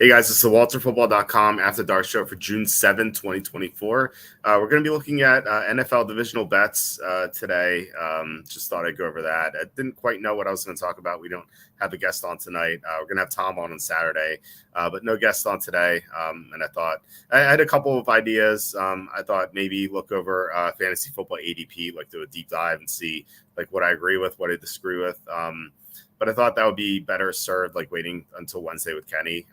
Hey guys, it's the WalterFootball.com After Dark Show for June 7, 2024. We're going to be looking at NFL divisional bets today. Just thought I'd go over that. I didn't quite know what I was going to talk about. We don't have a guest on tonight. We're going to have Tom on Saturday, but no guest on today. And I thought I had a couple of ideas. I thought maybe look over fantasy football ADP, like do a deep dive and see like what I agree with, what I disagree with. But I thought that would be better served like waiting until Wednesday with Kenny,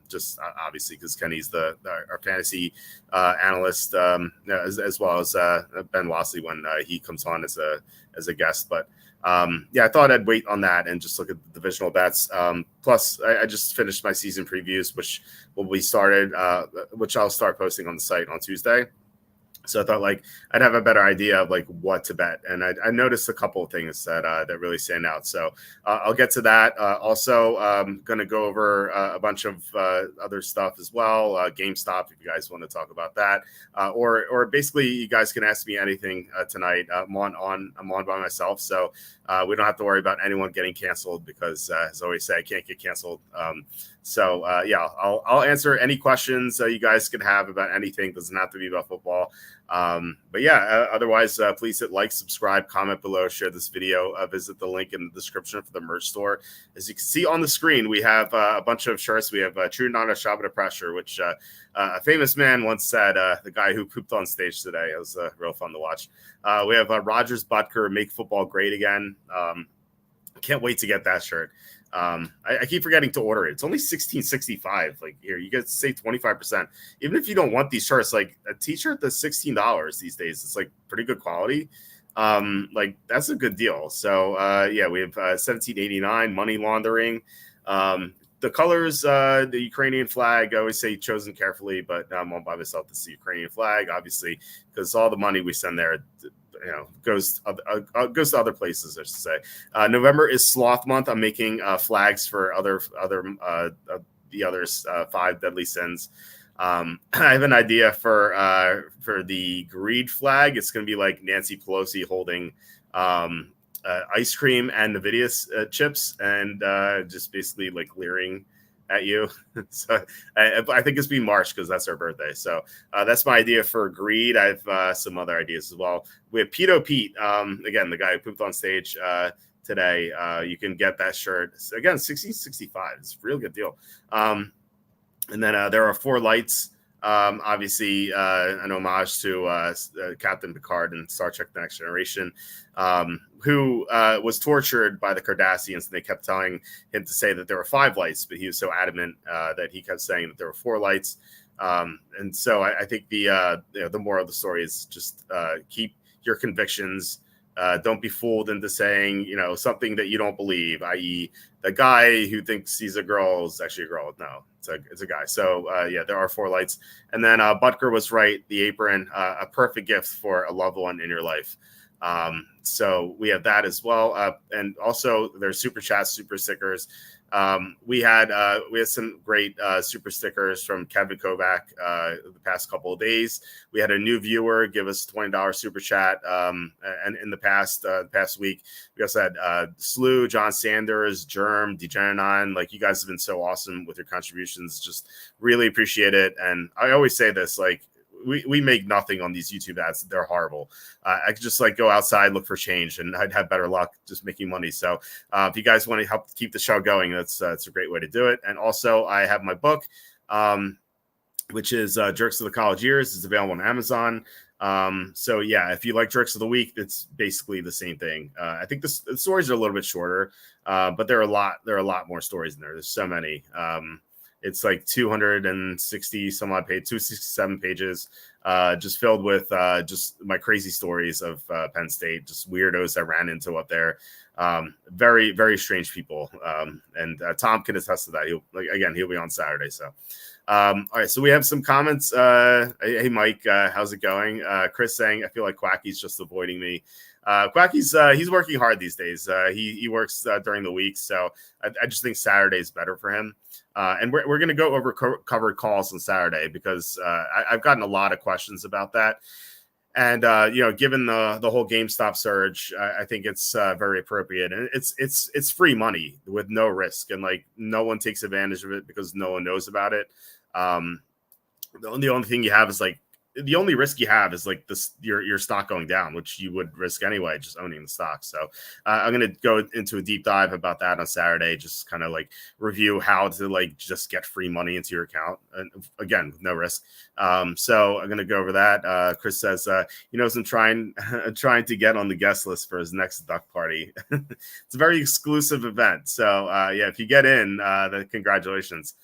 just obviously because Kenny's our fantasy analyst, as well as Ben Wassley when he comes on as a guest. But I thought I'd wait on that and just look at the divisional bets. Plus, I just finished my season previews, which will be started, which I'll start posting on the site on Tuesday. So I thought like I'd have a better idea of like what to bet, and I noticed a couple of things that really stand out. So I'll get to that. Also, going to go over a bunch of other stuff as well. GameStop, if you guys want to talk about that, or basically you guys can ask me anything tonight. I'm on by myself, so we don't have to worry about anyone getting canceled because, as I always say, I can't get canceled. I'll answer any questions you guys can have about anything. Doesn't have to be about football. Otherwise, please hit like, subscribe, comment below, share this video, visit the link in the description for the merch store. As you can see on the screen, we have a bunch of shirts. We have True Not a Shot of Pressure, which a famous man once said, the guy who pooped on stage today. It was real fun to watch. We have Rogers Butker, Make Football Great Again. Can't wait to get that shirt. I keep forgetting to order it. It's only $16.65. Like here, you get to save 25%. Even if you don't want these shirts, like a t-shirt that's $16 these days, it's like pretty good quality. Like that's a good deal. So we have 1789 money laundering. The colors, the Ukrainian flag, I always say chosen carefully, but I'm on by myself. This is the Ukrainian flag, obviously, because all the money we send there, goes to other places, I should say. November is Sloth Month. I'm making flags for the others 5 deadly sins. I have an idea for the greed flag. It's going to be like Nancy Pelosi holding ice cream and Nvidia chips and just basically like leering at you. So I think it's being March because that's her birthday. So that's my idea for greed. I have some other ideas as well. We have Pedo Pete, again, the guy who pooped on stage today. You can get that shirt again, $16.65. It's a real good deal. And then there are 4 lights. Obviously, an homage to Captain Picard in Star Trek: The Next Generation, who was tortured by the Cardassians, and they kept telling him to say that there were 5 lights, but he was so adamant that he kept saying that there were 4 lights. And so I think the moral of the story is just keep your convictions. Don't be fooled into saying, something that you don't believe, i.e. the guy who thinks he's a girl is actually a girl. No, it's a guy. So, there are 4 lights. And then Butker was right. The apron, a perfect gift for a loved one in your life. So we have that as well. And also there's super chats, super stickers. We had some great super stickers from Kevin Kovac the past couple of days. We had a new viewer give us $20 super chat. And in the past week, we also had Slew, John Sanders, Germ, Degeneron. Like you guys have been so awesome with your contributions. Just really appreciate it. And I always say this, like, we make nothing on these YouTube ads. They're horrible. I could just like go outside, look for change, and I'd have better luck just making money. So if you guys want to help keep the show going, that's a great way to do it. And also I have my book, which is Jerks of the College Years. It's available on Amazon. If you like Jerks of the Week, it's basically the same thing. I think the stories are a little bit shorter, but there are a lot more stories in there. There's so many. It's like 260 some odd page, 267 pages, just filled with just my crazy stories of Penn State, just weirdos I ran into up there. Very, very strange people. And Tom can attest to that. He'll be on Saturday. So, all right. So we have some comments. Hey, Mike, how's it going? Chris saying, I feel like Quacky's just avoiding me. Quacky's he's working hard these days. He works during the week. So I just think Saturday is better for him. And we're going to go over covered calls on Saturday because I've gotten a lot of questions about that. And given the whole GameStop surge, I think it's very appropriate, and it's free money with no risk, and like no one takes advantage of it because no one knows about it. The only thing you have is like the only risk you have is like this your stock going down, which you would risk anyway, just owning the stock. So I'm going to go into a deep dive about that on Saturday, just kind of like review how to like just get free money into your account, and again with no risk. So I'm going to go over that. Chris says he knows I'm trying to get on the guest list for his next duck party. It's a very exclusive event, so yeah, if you get in, then congratulations.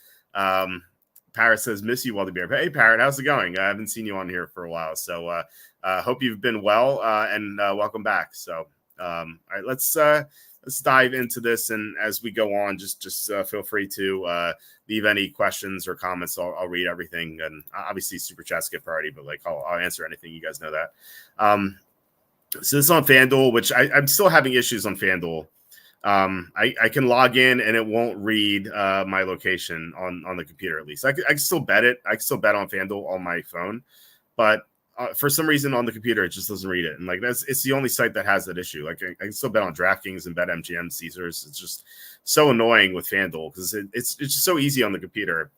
Parrot says, miss you, Waldy Bear. Hey, Parrot, how's it going? I haven't seen you on here for a while. So hope you've been well and welcome back. So all right, let's dive into this. And as we go on, just feel free to leave any questions or comments. I'll read everything. And obviously super chats get priority, but like I'll answer anything. You guys know that. So this is on FanDuel, which I'm still having issues on FanDuel. I can log in and it won't read my location on the computer. At least I can still bet it. I can still bet on FanDuel on my phone, but for some reason on the computer it just doesn't read it. And like it's the only site that has that issue. Like I can still bet on DraftKings and bet MGM, Caesars. It's just so annoying with FanDuel because it's just so easy on the computer.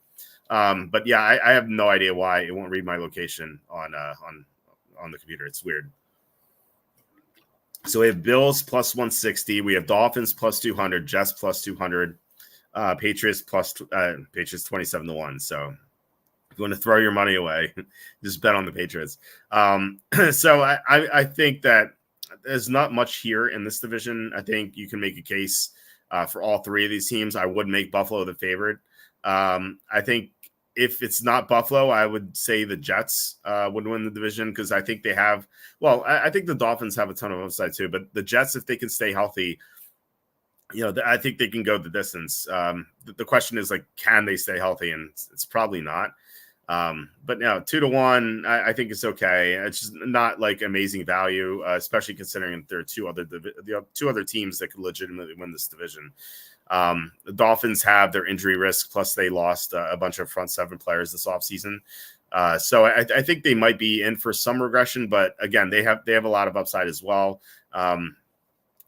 But yeah, I have no idea why it won't read my location on the computer. It's weird. So we have Bills plus 160. We have Dolphins plus 200. Jets plus 200. Patriots 27-1. So if you want to throw your money away, just bet on the Patriots. So I think that there's not much here in this division. I think you can make a case for all three of these teams. I would make Buffalo the favorite. I think if it's not Buffalo, I would say the Jets would win the division because I think they have – well, I think the Dolphins have a ton of upside too. But the Jets, if they can stay healthy, I think they can go the distance. The question is, like, can they stay healthy? And it's probably not. But no, 2-1, I think it's okay. It's just not, like, amazing value, especially considering there are two other teams that could legitimately win this division. The Dolphins have their injury risk, plus they lost a bunch of front seven players this offseason. So I think they might be in for some regression, but again, they have a lot of upside as well.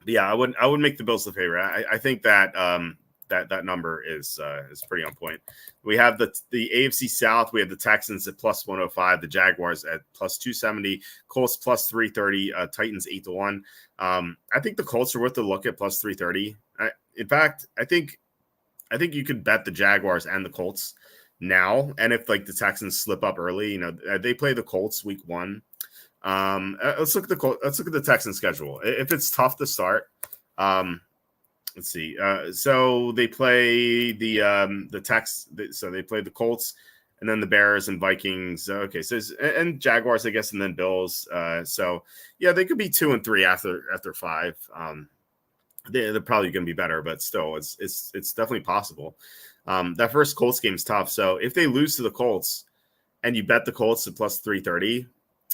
Yeah, I would make the Bills the favorite. I think that that number is pretty on point. We have the AFC South. We have the Texans at plus 105, the Jaguars at plus 270, Colts plus 330, Titans 8-1. I think the Colts are worth a look at plus 330. In fact, I think you could bet the Jaguars and the Colts now. And if like the Texans slip up early, they play the Colts week 1. Let's look at the Texans schedule. If it's tough to start, let's see. So they play so they play the Colts and then the Bears and Vikings. Okay, so and Jaguars, I guess, and then Bills. So yeah, they could be 2-3 after 5. They're probably going to be better, but still, it's definitely possible. That first Colts game is tough. So if they lose to the Colts and you bet the Colts at plus 330,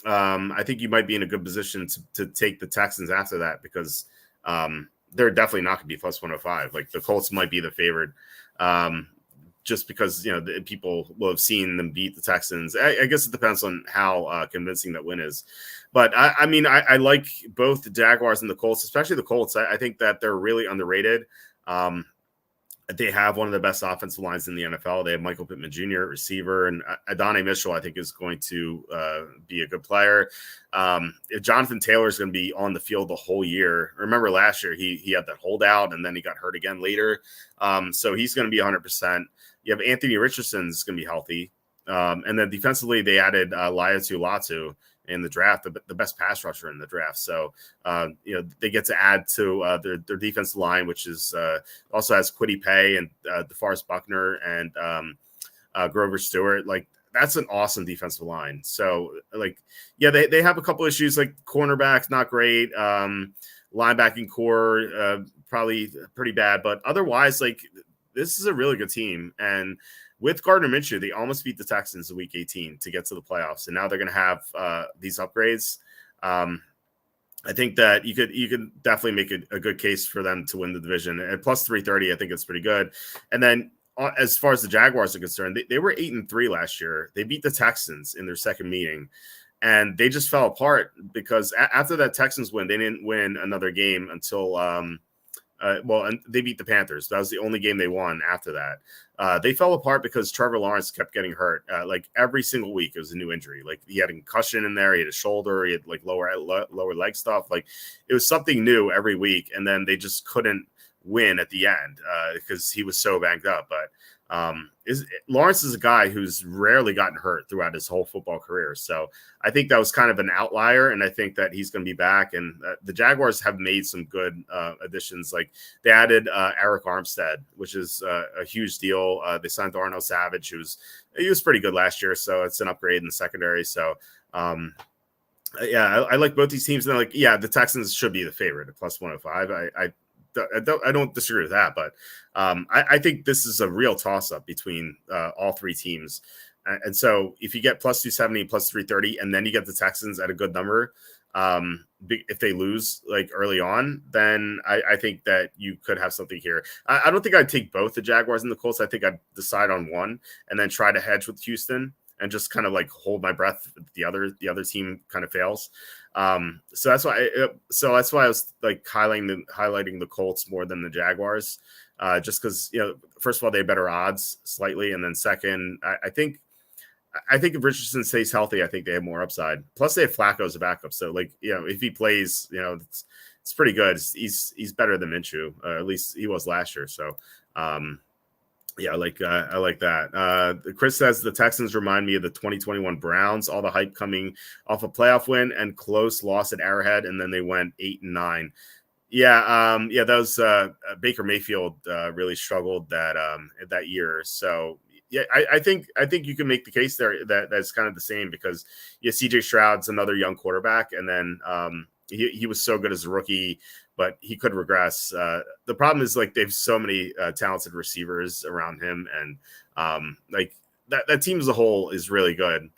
I think you might be in a good position to take the Texans after that because they're definitely not going to be plus 105. Like the Colts might be the favorite just because, the people will have seen them beat the Texans. I guess it depends on how convincing that win is. But I like both the Jaguars and the Colts, especially the Colts. I think that they're really underrated. They have one of the best offensive lines in the NFL. They have Michael Pittman Jr., receiver, and Adonai Mitchell, I think, is going to be a good player. If Jonathan Taylor is going to be on the field the whole year, remember last year he had that holdout and then he got hurt again later. So he's going to be 100%. You have Anthony Richardson is going to be healthy. And then defensively, they added Laiatu Latu in the draft, the best pass rusher in the draft. So, they get to add to their defensive line, which is also has Kwity Paye and DeForest Buckner and Grover Stewart. Like, that's an awesome defensive line. So, like, yeah, they have a couple issues, like cornerbacks, not great. Linebacking core, probably pretty bad. But otherwise, like, this is a really good team. And with Gardner Minshew, they almost beat the Texans in Week 18 to get to the playoffs, and now they're going to have these upgrades. I think that you could definitely make a good case for them to win the division. At plus 330, I think it's pretty good. And then as far as the Jaguars are concerned, they were 8-3 last year. They beat the Texans in their second meeting, and they just fell apart because after that Texans win, they didn't win another game until and they beat the Panthers. That was the only game they won after that. They fell apart because Trevor Lawrence kept getting hurt. Like every single week, it was a new injury. Like he had a concussion in there, he had a shoulder, he had like lower leg stuff. Like it was something new every week, and then they just couldn't win at the end because he was so banged up. But Lawrence is a guy who's rarely gotten hurt throughout his whole football career. So I think that was kind of an outlier, and I think that he's going to be back. And the Jaguars have made some good additions. Like they added Eric Armstead, which is a huge deal. They signed Darnell Savage, he was pretty good last year, so it's an upgrade in the secondary. So I like both these teams. And the Texans should be the favorite at plus 105. I don't disagree with that, but I think this is a real toss-up between all three teams. And so if you get plus 270, plus 330, and then you get the Texans at a good number, if they lose like early on, then I think that you could have something here. I don't think I'd take both the Jaguars and the Colts. I think I'd decide on one and then try to hedge with Houston and just kind of like hold my breath if the other team kind of fails. So that's why I was like highlighting the Colts more than the Jaguars, just because first of all they have better odds slightly, and then second, I think if Richardson stays healthy, I think they have more upside. Plus they have Flacco as a backup, so if he plays, it's pretty good. He's better than Minshew, at least he was last year. So. I like that. Chris says the Texans remind me of the 2021 Browns. All the hype coming off a playoff win and close loss at Arrowhead, and then they went 8-9. That was Baker Mayfield really struggled that year. So I think you can make the case there that's kind of the same because CJ Stroud's another young quarterback, and then he was so good as a rookie, but he could regress. The problem is like they have so many talented receivers around him, and that team as a whole is really good.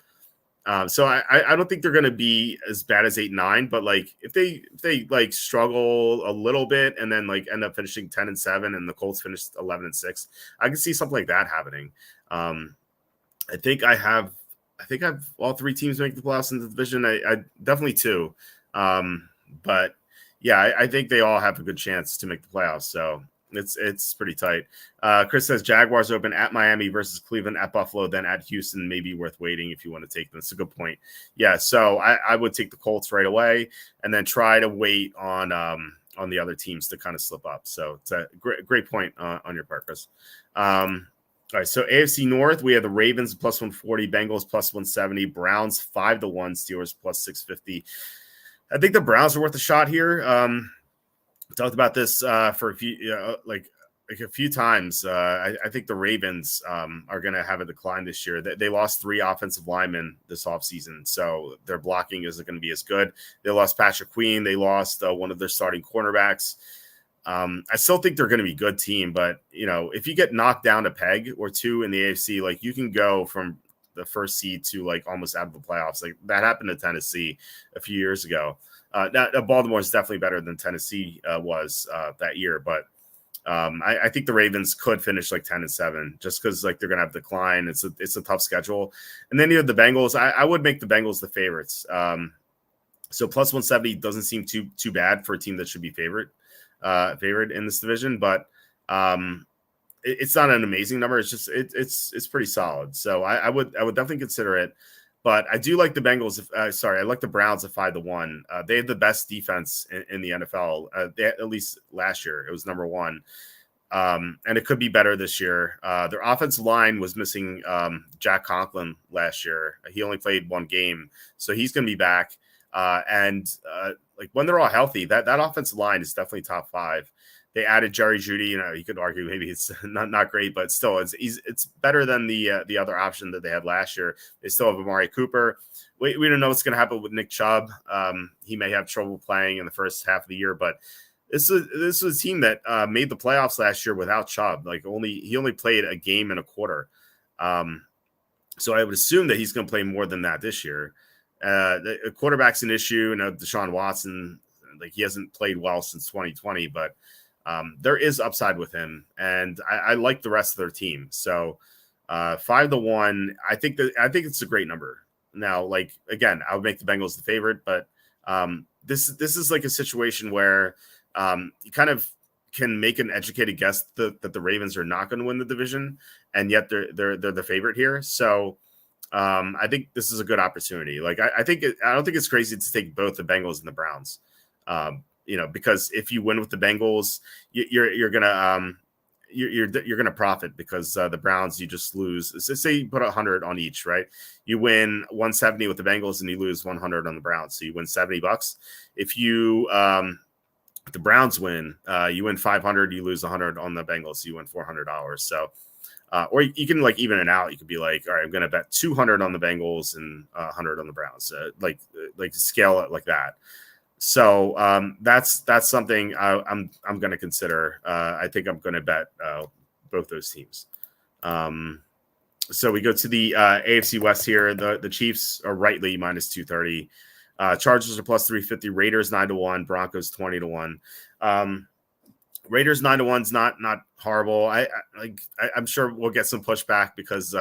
So I don't think they're going to be as bad as 8-9, but like if they like struggle a little bit and then like end up finishing 10-7 and the Colts finished 11-6, I can see something like that happening. I think I have all three teams make the playoffs in the division. I definitely two. But yeah, I think they all have a good chance to make the playoffs. So it's pretty tight. Chris says Jaguars open at Miami versus Cleveland, at Buffalo, then at Houston. Maybe worth waiting if you want to take them. It's a good point. Yeah, so I would take the Colts right away and then try to wait on the other teams to kind of slip up. So it's a great point on your part, Chris. All right, so AFC North, we have the Ravens plus 140, Bengals plus 170, Browns 5-1, Steelers plus 650. I think the Browns are worth a shot here. Talked about this for a few, like a few times. I think the Ravens are going to have a decline this year. They lost 3 offensive linemen this offseason, so their blocking isn't going to be as good. They lost Patrick Queen. They lost one of their starting cornerbacks. I still think they're going to be a good team, but if you get knocked down a peg or two in the AFC, like you can go from the first seed to like almost out of the playoffs. Like that happened to Tennessee a few years ago. Now Baltimore is definitely better than Tennessee was that year, but I think the Ravens could finish like 10-7 just because like they're gonna have decline. It's a tough schedule, and then you have the Bengals. I would make the Bengals the favorites. So plus 170 doesn't seem too bad for a team that should be favored in this division, but it's not an amazing number. It's just it's pretty solid. So I would definitely consider it. But I do like the Bengals. I like the Browns at 5-1. They have the best defense in the NFL. At least last year, it was number 1, and it could be better this year. Their offensive line was missing Jack Conklin last year. He only played 1 game, so he's going to be back. And when they're all healthy, that offensive line is definitely top 5. They added Jerry Jeudy. You could argue maybe it's not great, but still, it's better than the other option that they had last year. They still have Amari Cooper. We don't know what's going to happen with Nick Chubb. He may have trouble playing in the first half of the year, but this was a team that made the playoffs last year without Chubb. He only played a game and a quarter. So I would assume that he's going to play more than that this year. The quarterback's an issue. Deshaun Watson, he hasn't played well since 2020, but there is upside with him, and I like the rest of their team. So 5-1, I think it's a great number. Now, like, again, I would make the Bengals the favorite, but this is like a situation where you kind of can make an educated guess that the Ravens are not going to win the division, and yet they're the favorite here. So I think this is a good opportunity. Like, I don't think it's crazy to take both the Bengals and the Browns. Because if you win with the Bengals, you're gonna you're gonna profit, because the Browns, you just lose. Say you put 100 on each, right? You win 170 with the Bengals and you lose 100 on the Browns, so you win $70. If you if the Browns win, you win 500, you lose 100 on the Bengals, so you win $400. So. Or you can like even it out. You could be like, all right, I'm going to bet 200 on the Bengals and 100 on the Browns, like scale it like that. So that's something I'm going to consider. I think I'm going to bet both those teams. So we go to the AFC West here. The Chiefs are rightly minus 230. Chargers are plus 350. Raiders 9-1. Broncos 20-1. Raiders 9-1 is not horrible. I'm sure we'll get some pushback because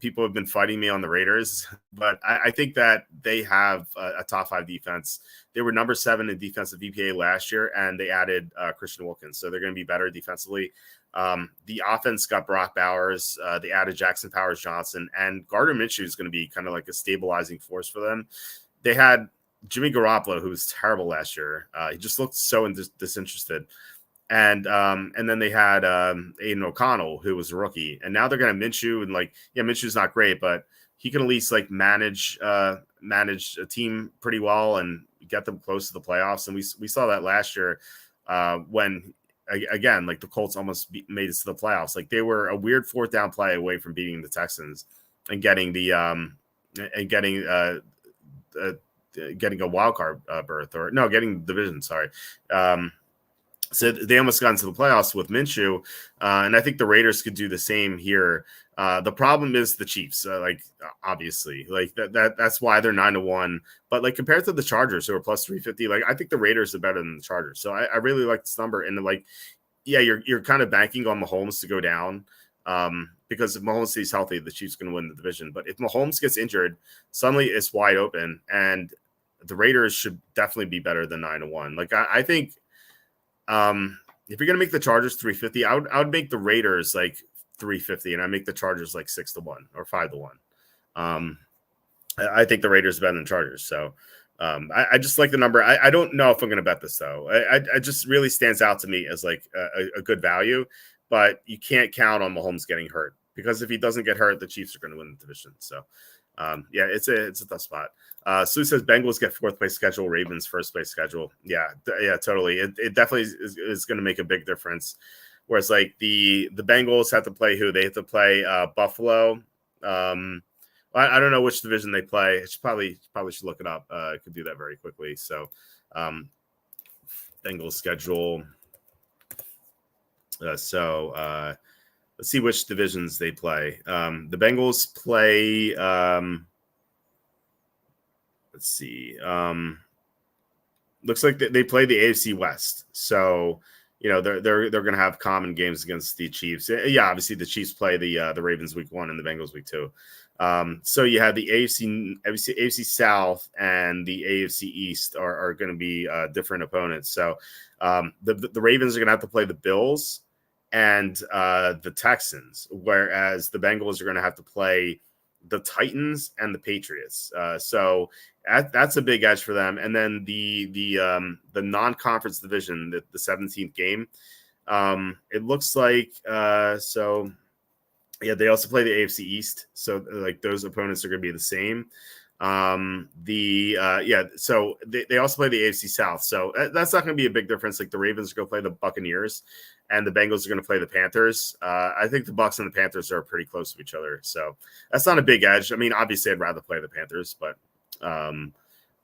people have been fighting me on the Raiders, but I think that they have a top 5 defense. They were number 7 in defensive EPA last year, and they added Christian Wilkins, so they're going to be better defensively. The offense got Brock Bowers. They added Jackson Powers-Johnson, and Gardner Minshew is going to be kind of like a stabilizing force for them. They had Jimmy Garoppolo, who was terrible last year. He just looked so disinterested. And then they had Aiden O'Connell, who was a rookie, and now they're going to Minshew, and Minshew's not great, but he can at least like manage a team pretty well and get them close to the playoffs. And we saw that last year when again, like the Colts almost made it to the playoffs. Like they were a weird 4th down play away from beating the Texans and getting getting a wild card berth, or no, getting the division. Sorry. So they almost got into the playoffs with Minshew, and I think the Raiders could do the same here. The problem is the Chiefs, obviously, like that's why they're 9-1. But like compared to the Chargers, who are plus 350, like I think the Raiders are better than the Chargers. So I really like this number. And like, yeah, you're kind of banking on Mahomes to go down, because if Mahomes stays healthy, the Chiefs are going to win the division. But if Mahomes gets injured, suddenly it's wide open, and the Raiders should definitely be better than 9-1. Like I think. If you're gonna make the Chargers 350, I would make the Raiders like 350, and I make the Chargers like 6-1 or 5-1. I think the Raiders are better than the Chargers, so I just like the number. I don't know if I'm gonna bet this though. I just really stands out to me as like a good value, but you can't count on Mahomes getting hurt, because if he doesn't get hurt, the Chiefs are going to win the division. So it's a tough spot. Sue says Bengals get 4th place schedule, Ravens 1st place schedule. Yeah, totally. It definitely is going to make a big difference. Whereas like the Bengals have to play who? They have to play Buffalo. I don't know which division they play. Probably should look it up. I could do that very quickly. So Bengals schedule. Let's see which divisions they play. The Bengals play. Let's see. Looks like they play the AFC West, so they're going to have common games against the Chiefs. Yeah, obviously the Chiefs play the Ravens week 1 and the Bengals week 2. So you have the AFC South and the AFC East are going to be different opponents. So the Ravens are going to have to play the Bills and the Texans, whereas the Bengals are going to have to play the Titans and the Patriots. So that's a big edge for them. And then the non-conference division, the 17th game, it looks like they also play the AFC East. So like those opponents are going to be the same. So they also play the AFC South. So that's not going to be a big difference. Like the Ravens are going to play the Buccaneers, and the Bengals are going to play the Panthers. I think the Bucs and the Panthers are pretty close to each other, so that's not a big edge. I mean, obviously, I'd rather play the Panthers, but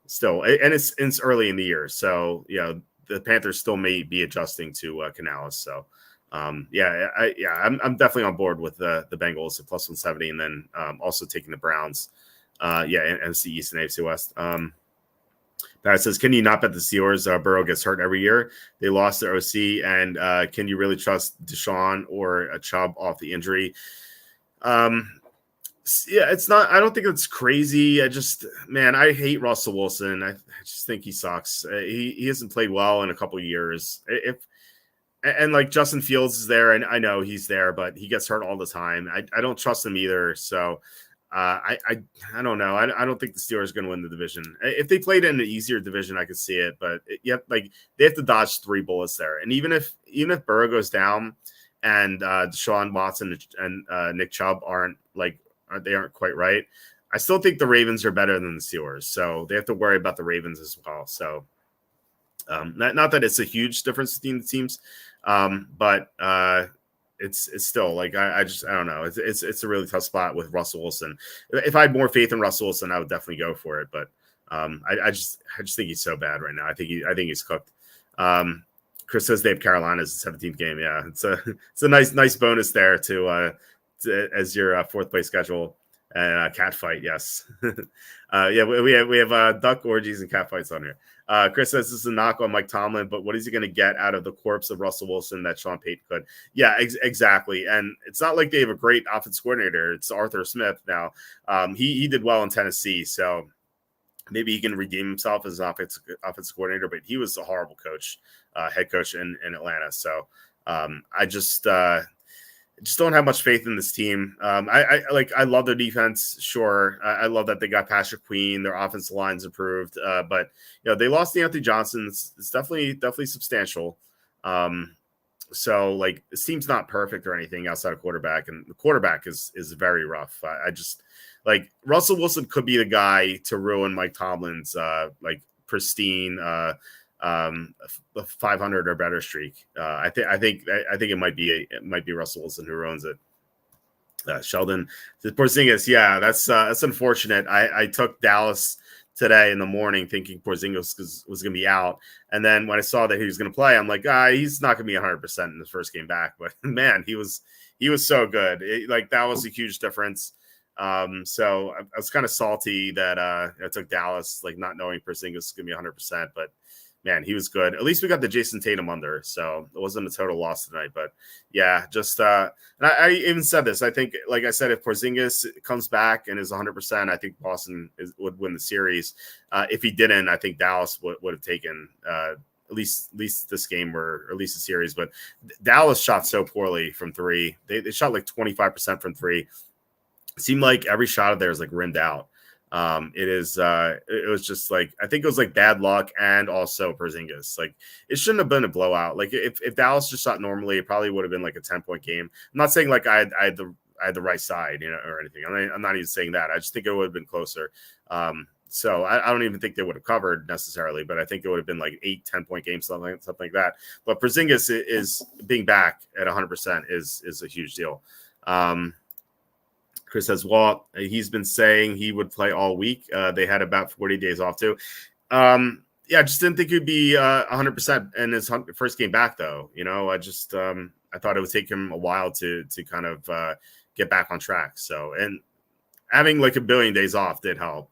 still, and it's early in the year, so the Panthers still may be adjusting to Canales. So, I'm definitely on board with the Bengals at plus 170, and then also taking the Browns. NFC East and AFC West. That says, can you not bet the Steelers? Burrow gets hurt every year. They lost their OC, and can you really trust Deshaun or a Chubb off the injury? Yeah, it's not. I don't think it's crazy. Man, I hate Russell Wilson. I just think he sucks. He hasn't played well in a couple of years. If and like Justin Fields is there, and I know he's there, but he gets hurt all the time. I don't trust him either. So I don't know. I don't think the Steelers are going to win the division. If they played in an easier division, I could see it. But like they have to dodge 3 bullets there. And even if Burrow goes down, and Deshaun Watson and Nick Chubb aren't quite right, I still think the Ravens are better than the Steelers. So they have to worry about the Ravens as well. So not that it's a huge difference between the teams, but it's still like I don't know. It's a really tough spot with Russell Wilson. If I had more faith in Russell Wilson, I would definitely go for it. But I just think he's so bad right now. I think he's cooked. Chris says they have Carolina's 17th game. Yeah, it's a nice bonus there to as your 4th place schedule. And cat fight, yes. Yeah, we have duck orgies and cat fights on here. Chris says this is a knock on Mike Tomlin, but what is he going to get out of the corpse of Russell Wilson that Sean Payton could? Yeah, exactly. And it's not like they have a great offense coordinator. It's Arthur Smith now. He did well in Tennessee, so maybe he can redeem himself as an offense coordinator, but he was a horrible coach, head coach in Atlanta. So I just don't have much faith in this team. I love their defense. Sure. I love that they got Patrick Queen. Their offensive line's improved. But they lost Anthony Johnson. It's definitely substantial. So like this team's not perfect or anything outside of quarterback, and the quarterback is very rough. I just like Russell Wilson could be the guy to ruin Mike Tomlin's pristine 500 or better streak. I think it might be Russell Wilson who ruins it. Sheldon, the Porzingis, yeah, that's unfortunate. I took Dallas today in the morning thinking Porzingis was going to be out, and then when I saw that he was going to play, I'm like, he's not going to be 100% in the first game back. But man, he was so good. That was a huge difference. So I was kind of salty that I took Dallas, not knowing Porzingis was going to be 100%, but man, he was good. At least we got the Jason Tatum under, so it wasn't a total loss tonight. But yeah, just and I even said this. I think, like I said, if Porzingis comes back and is 100%, I think Boston would win the series. If he didn't, I think Dallas would have taken at least this game or at least the series. But Dallas shot so poorly from 3. They shot 25% from 3. It seemed like every shot of theirs rimmed out. It was just I think it was bad luck and also Porzingis. It shouldn't have been a blowout. If Dallas just shot normally, it probably would have been a 10-point game. I'm not saying I had the right side, or anything. I'm not even saying that. I just think it would have been closer. So I don't even think they would have covered necessarily, but I think it would have been 8, 10-point games, something like that. But Porzingis is being back at 100% is a huge deal. Chris says, well, he's been saying he would play all week. They had about 40 days off too. Yeah, I just didn't think he'd be 100% in his first game back, though. I thought it would take him a while to kind of get back on track. So, and having a billion days off did help.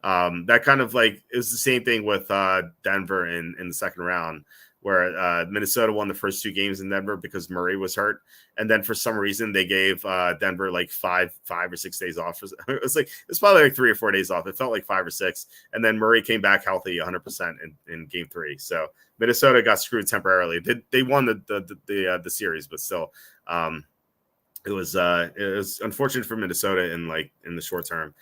That kind of it was the same thing with Denver in the second round, where Minnesota won the first 2 games in Denver because Murray was hurt. And then for some reason they gave Denver 5 or 6 days off. It's probably 3 or 4 days off. It felt like 5 or 6. And then Murray came back healthy 100% in game 3. So Minnesota got screwed temporarily. They won the series, but still it was unfortunate for Minnesota in the short term.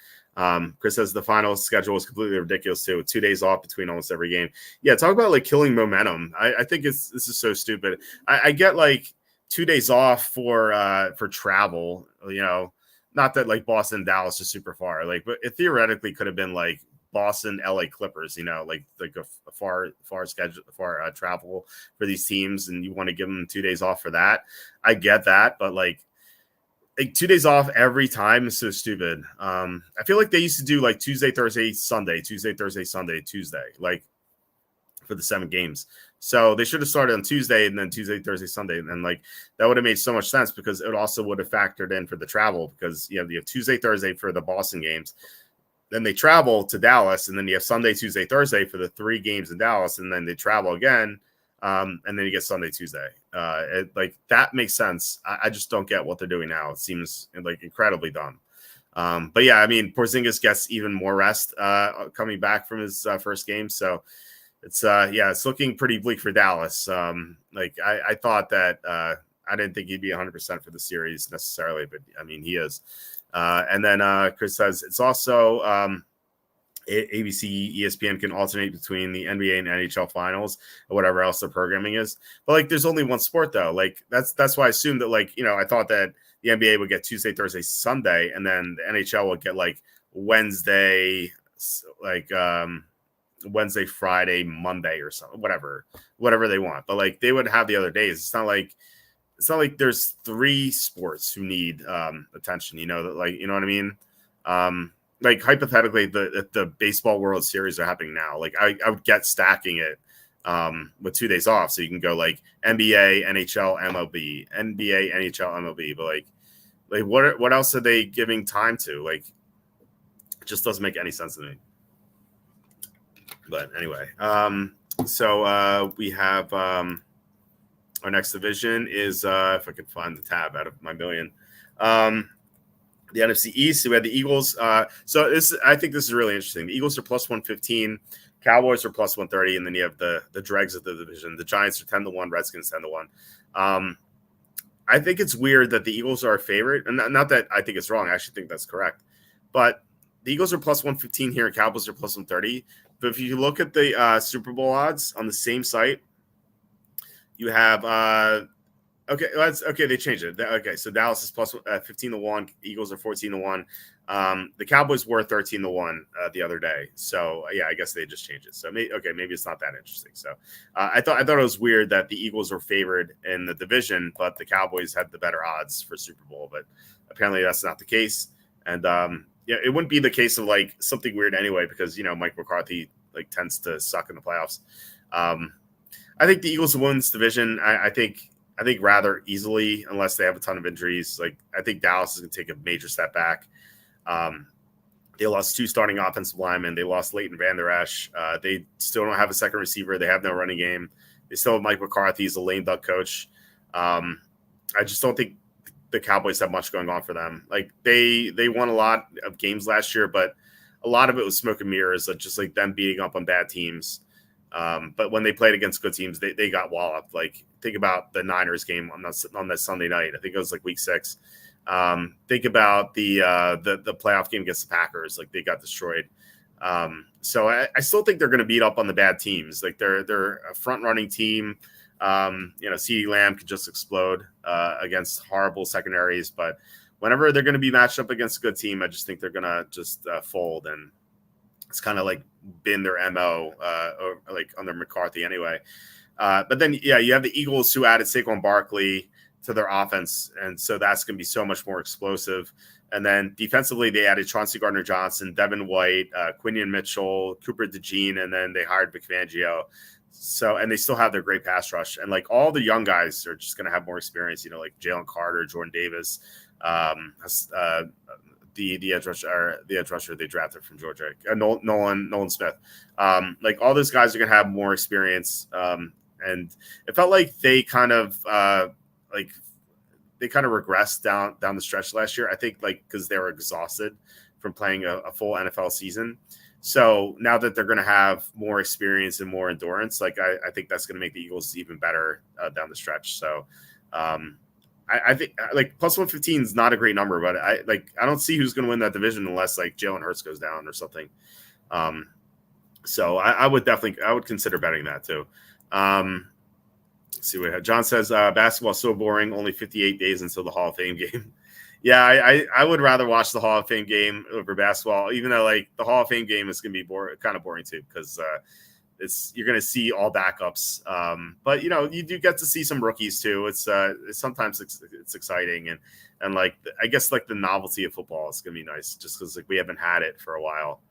Chris says the final schedule is completely ridiculous too. 2 days off between almost every game. Yeah, talk about killing momentum. I think this is so stupid. I get 2 days off for travel. Not that Boston, Dallas is super far. But it theoretically could have been Boston, LA Clippers. A far schedule, far travel for these teams, and you want to give them 2 days off for that. I get that, but 2 days off every time is so stupid. I feel like they used to do Tuesday, Thursday, Sunday, Tuesday, Thursday, Sunday, Tuesday, for the 7 games. So they should have started on Tuesday and then Tuesday, Thursday, Sunday. And that would have made so much sense because it also would have factored in for the travel because you have Tuesday, Thursday for the Boston games. Then they travel to Dallas and then you have Sunday, Tuesday, Thursday for the 3 games in Dallas. And then they travel again. And then you get Sunday, Tuesday. That makes sense. I just don't get what they're doing now. It seems incredibly dumb. But yeah, I mean, Porzingis gets even more rest coming back from his first game. So it's it's looking pretty bleak for Dallas. I thought that I didn't think he'd be 100% for the series necessarily, but I mean, he is. And then Chris says it's also ABC, ESPN can alternate between the NBA and NHL finals or whatever else their programming is. But like, there's only one sport though. Like that's why I assumed that I thought that the NBA would get Tuesday, Thursday, Sunday, and then the NHL would get like Wednesday, Wednesday, Friday, Monday, or something, whatever they want. But like they would have the other days. It's not like there's 3 sports who need attention. You know what I mean? Like hypothetically, the baseball World Series are happening now. Like I would get stacking it with 2 days off, so you can go like NBA, NHL, MLB, NBA, NHL, MLB. But like what else are they giving time to? Like, it just doesn't make any sense to me. But anyway, so we have our next division is if I could find the tab out of my million. The NFC East, we had the Eagles. I think this is really interesting. The Eagles are plus 115, Cowboys are plus 130, and then you have the dregs of the division. The Giants are 10-1, Redskins 10-1. I think it's weird that the Eagles are a favorite, and not that I think it's wrong. I actually think that's correct. But the Eagles are plus 115 here, and Cowboys are plus 130. But if you look at the Super Bowl odds on the same site, you have they changed it. Okay, so Dallas is plus 15-1, Eagles are 14-1. The Cowboys were 13-1 the other day. So yeah, I guess they just changed it. So maybe it's not that interesting. So I thought it was weird that the Eagles were favored in the division, but the Cowboys had the better odds for Super Bowl. But apparently that's not the case. And it wouldn't be the case of like something weird anyway, because Mike McCarthy like tends to suck in the playoffs. I think the Eagles will win this division. I think rather easily, unless they have a ton of injuries. Like I think Dallas is going to take a major step back. They lost 2 starting offensive linemen. They lost Leighton Vander Esch. They still don't have a second receiver. They have no running game. They still have Mike McCarthy. He's a lame duck coach. I just don't think the Cowboys have much going on for them. Like they won a lot of games last year, but a lot of it was smoke and mirrors, just like them beating up on bad teams. But when they played against good teams, they got walloped. Like think about the Niners game on that Sunday night. I think it was like week 6. Think about the playoff game against the Packers. Like they got destroyed. So I still think they're going to beat up on the bad teams. Like they're a front running team. CeeDee Lamb could just explode against horrible secondaries. But whenever they're going to be matched up against a good team, I just think they're going to just fold. And it's kind of like been their MO or like under McCarthy anyway. But then, you have the Eagles who added Saquon Barkley to their offense. And so that's going to be so much more explosive. And then defensively, they added Chauncey Gardner-Johnson, Devin White, Quinion Mitchell, Cooper DeJean, and then they hired Vic Fangio. So, and they still have their great pass rush. And like all the young guys are just going to have more experience, like Jalen Carter, Jordan Davis, the edge rusher they drafted from Georgia, Nolan Smith. Like all those guys are going to have more experience. And it felt like they kind of regressed down the stretch last year. I think because they were exhausted from playing a full NFL season. So now that they're going to have more experience and more endurance, I think that's going to make the Eagles even better down the stretch. So I think plus 115 is not a great number, but I don't see who's going to win that division unless Jalen Hurts goes down or something. So I would consider betting that too. Let's see what we have. John says basketball is so boring. Only 58 days until the Hall of Fame game. Yeah, I would rather watch the Hall of Fame game over basketball, even though the Hall of Fame game is going to be kind of boring too, because you're going to see all backups. But you do get to see some rookies too. It's sometimes it's exciting and I guess the novelty of football is going to be nice just because we haven't had it for a while.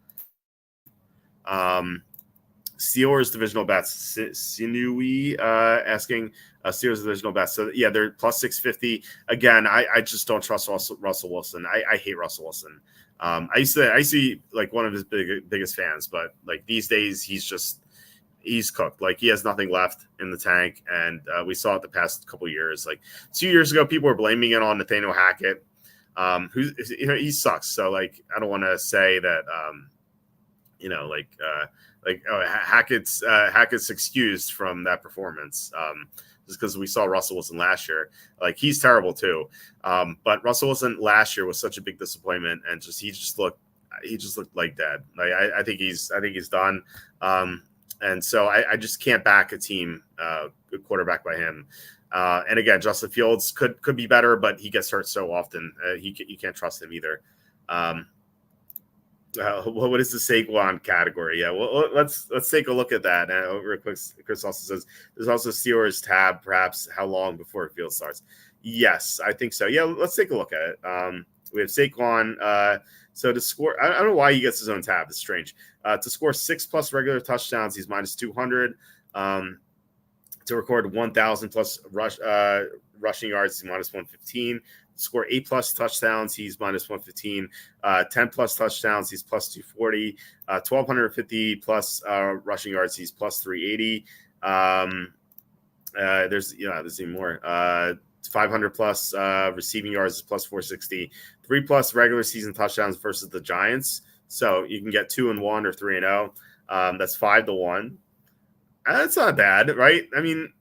Steelers divisional bets. Sinui asking Steelers divisional bets. So yeah, they're plus 650. Again, I just don't trust Russell Wilson. I hate Russell Wilson. I used to be one of his biggest fans, but these days he's cooked. He has nothing left in the tank, and we saw it the past couple of years. 2 years ago, people were blaming it on Nathaniel Hackett. who's he sucks. So like I don't want to say that Hackett's excused from that performance. Just because we saw Russell Wilson last year, like he's terrible too. But Russell Wilson last year was such a big disappointment, and he just looked like dead. Like I think he's done. And so I just can't back a team quarterback by him. And again, Justin Fields could be better, but he gets hurt so often. You can't trust him either. What is the Saquon category? Yeah, well, let's take a look at that. Real quick, Chris also says there's also Steelers tab, perhaps how long before the field starts. Yes, I think so. Yeah, let's take a look at it. We have Saquon. So to score, I don't know why he gets his own tab. It's strange. To score 6+ regular touchdowns, he's minus 200. To record 1,000 plus rushing yards, he's minus 115. Score 8+ touchdowns, he's minus 115. 10+ touchdowns, he's plus 240. 1,250 plus rushing yards, he's plus 380. There's even more. 500 plus receiving yards is plus 460. 3+ regular season touchdowns versus the Giants. So you can get 2-1 or 3-0. That's 5-1. That's not bad, right? I mean,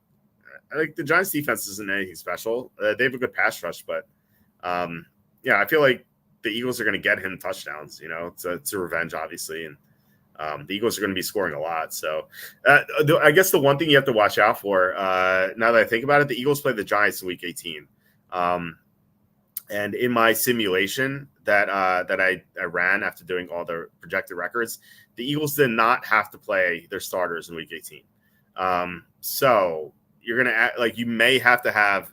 like the Giants defense isn't anything special. They have a good pass rush, but I feel like the Eagles are going to get him touchdowns. It's a revenge, obviously, and the Eagles are going to be scoring a lot. So I guess the one thing you have to watch out for, now that I think about it, the Eagles play the Giants in Week 18. And in my simulation that I ran after doing all the projected records, the Eagles did not have to play their starters in Week 18. So you're going to you may have to have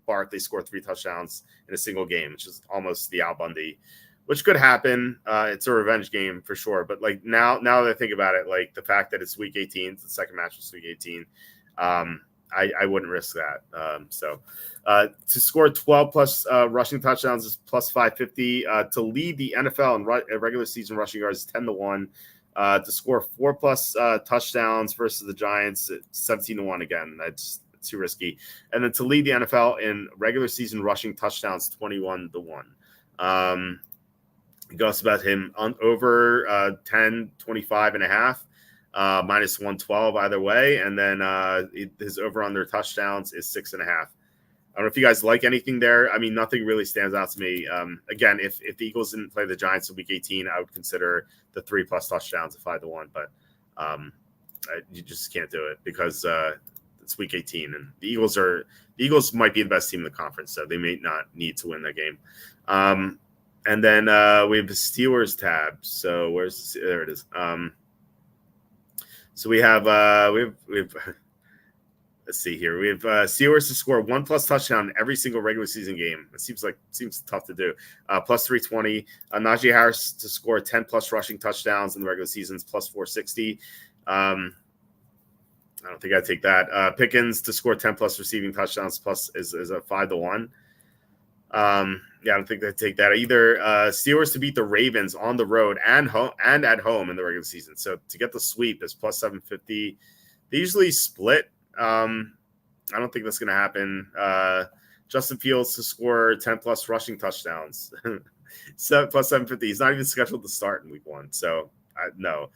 Barkley score 3 touchdowns in a single game, which is almost the Al Bundy, which could happen. It's a revenge game for sure. But like now that I think about it, like the fact that it's Week 18, the second match was Week 18, I wouldn't risk that. To score 12+ rushing touchdowns is plus 550. To lead the NFL in regular season rushing yards is 10-1. To score 4+ touchdowns versus the Giants, 17-1 again. That's too risky. And then to lead the NFL in regular season rushing touchdowns, 21-1. It goes about him on over 10, 25.5, minus 112 either way. And then his over under touchdowns is 6.5. I don't know if you guys like anything there. I mean, nothing really stands out to me. Again, if the Eagles didn't play the Giants in Week 18, I would consider the 3+ touchdowns at 5-1. But you just can't do it because it's Week 18, and the Eagles might be the best team in the conference, so they may not need to win that game. And then we have the Steelers tab. So there it is. So we have let's see here. We have Steelers to score 1+ touchdown in every single regular season game. It seems tough to do. Plus 320. Najee Harris to score 10+ rushing touchdowns in the regular seasons, plus 460. I don't think I'd take that. Pickens to score 10+ receiving touchdowns plus is a 5-1. I don't think they'd take that either. Steelers to beat the Ravens on the road and at home in the regular season. So to get the sweep is plus 750. They usually split. I don't think that's going to happen. Justin Fields to score 10+ rushing touchdowns. Plus 750. He's not even scheduled to start in Week 1. So no.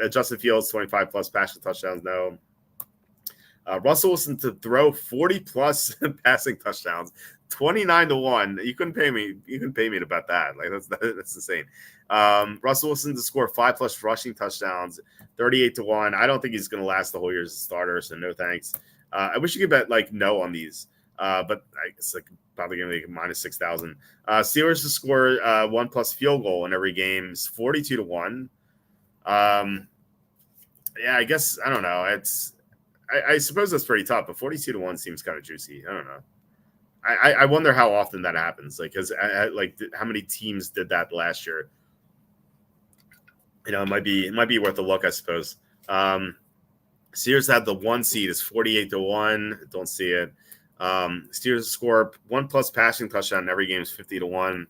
Justin Fields 25+ passing touchdowns. No. Russell Wilson to throw 40+ passing touchdowns, 29-1. You couldn't pay me. You couldn't pay me to bet that. Like that's insane. Russell Wilson to score 5+ rushing touchdowns, 38-1. I don't think he's going to last the whole year as a starter. So no thanks. I wish you could bet like no on these, but it's like probably going to make minus 6,000. Steelers to score 1+ field goal in every game is 42-1. I guess I don't know. I suppose that's pretty tough, but 42-1 seems kind of juicy. I don't know. I wonder how often that happens. Like, because how many teams did that last year? It might be worth a look, I suppose. Steelers had the 1 seed is 48-1. Don't see it. Steelers score 1+ passing touchdown in every game is 50-1.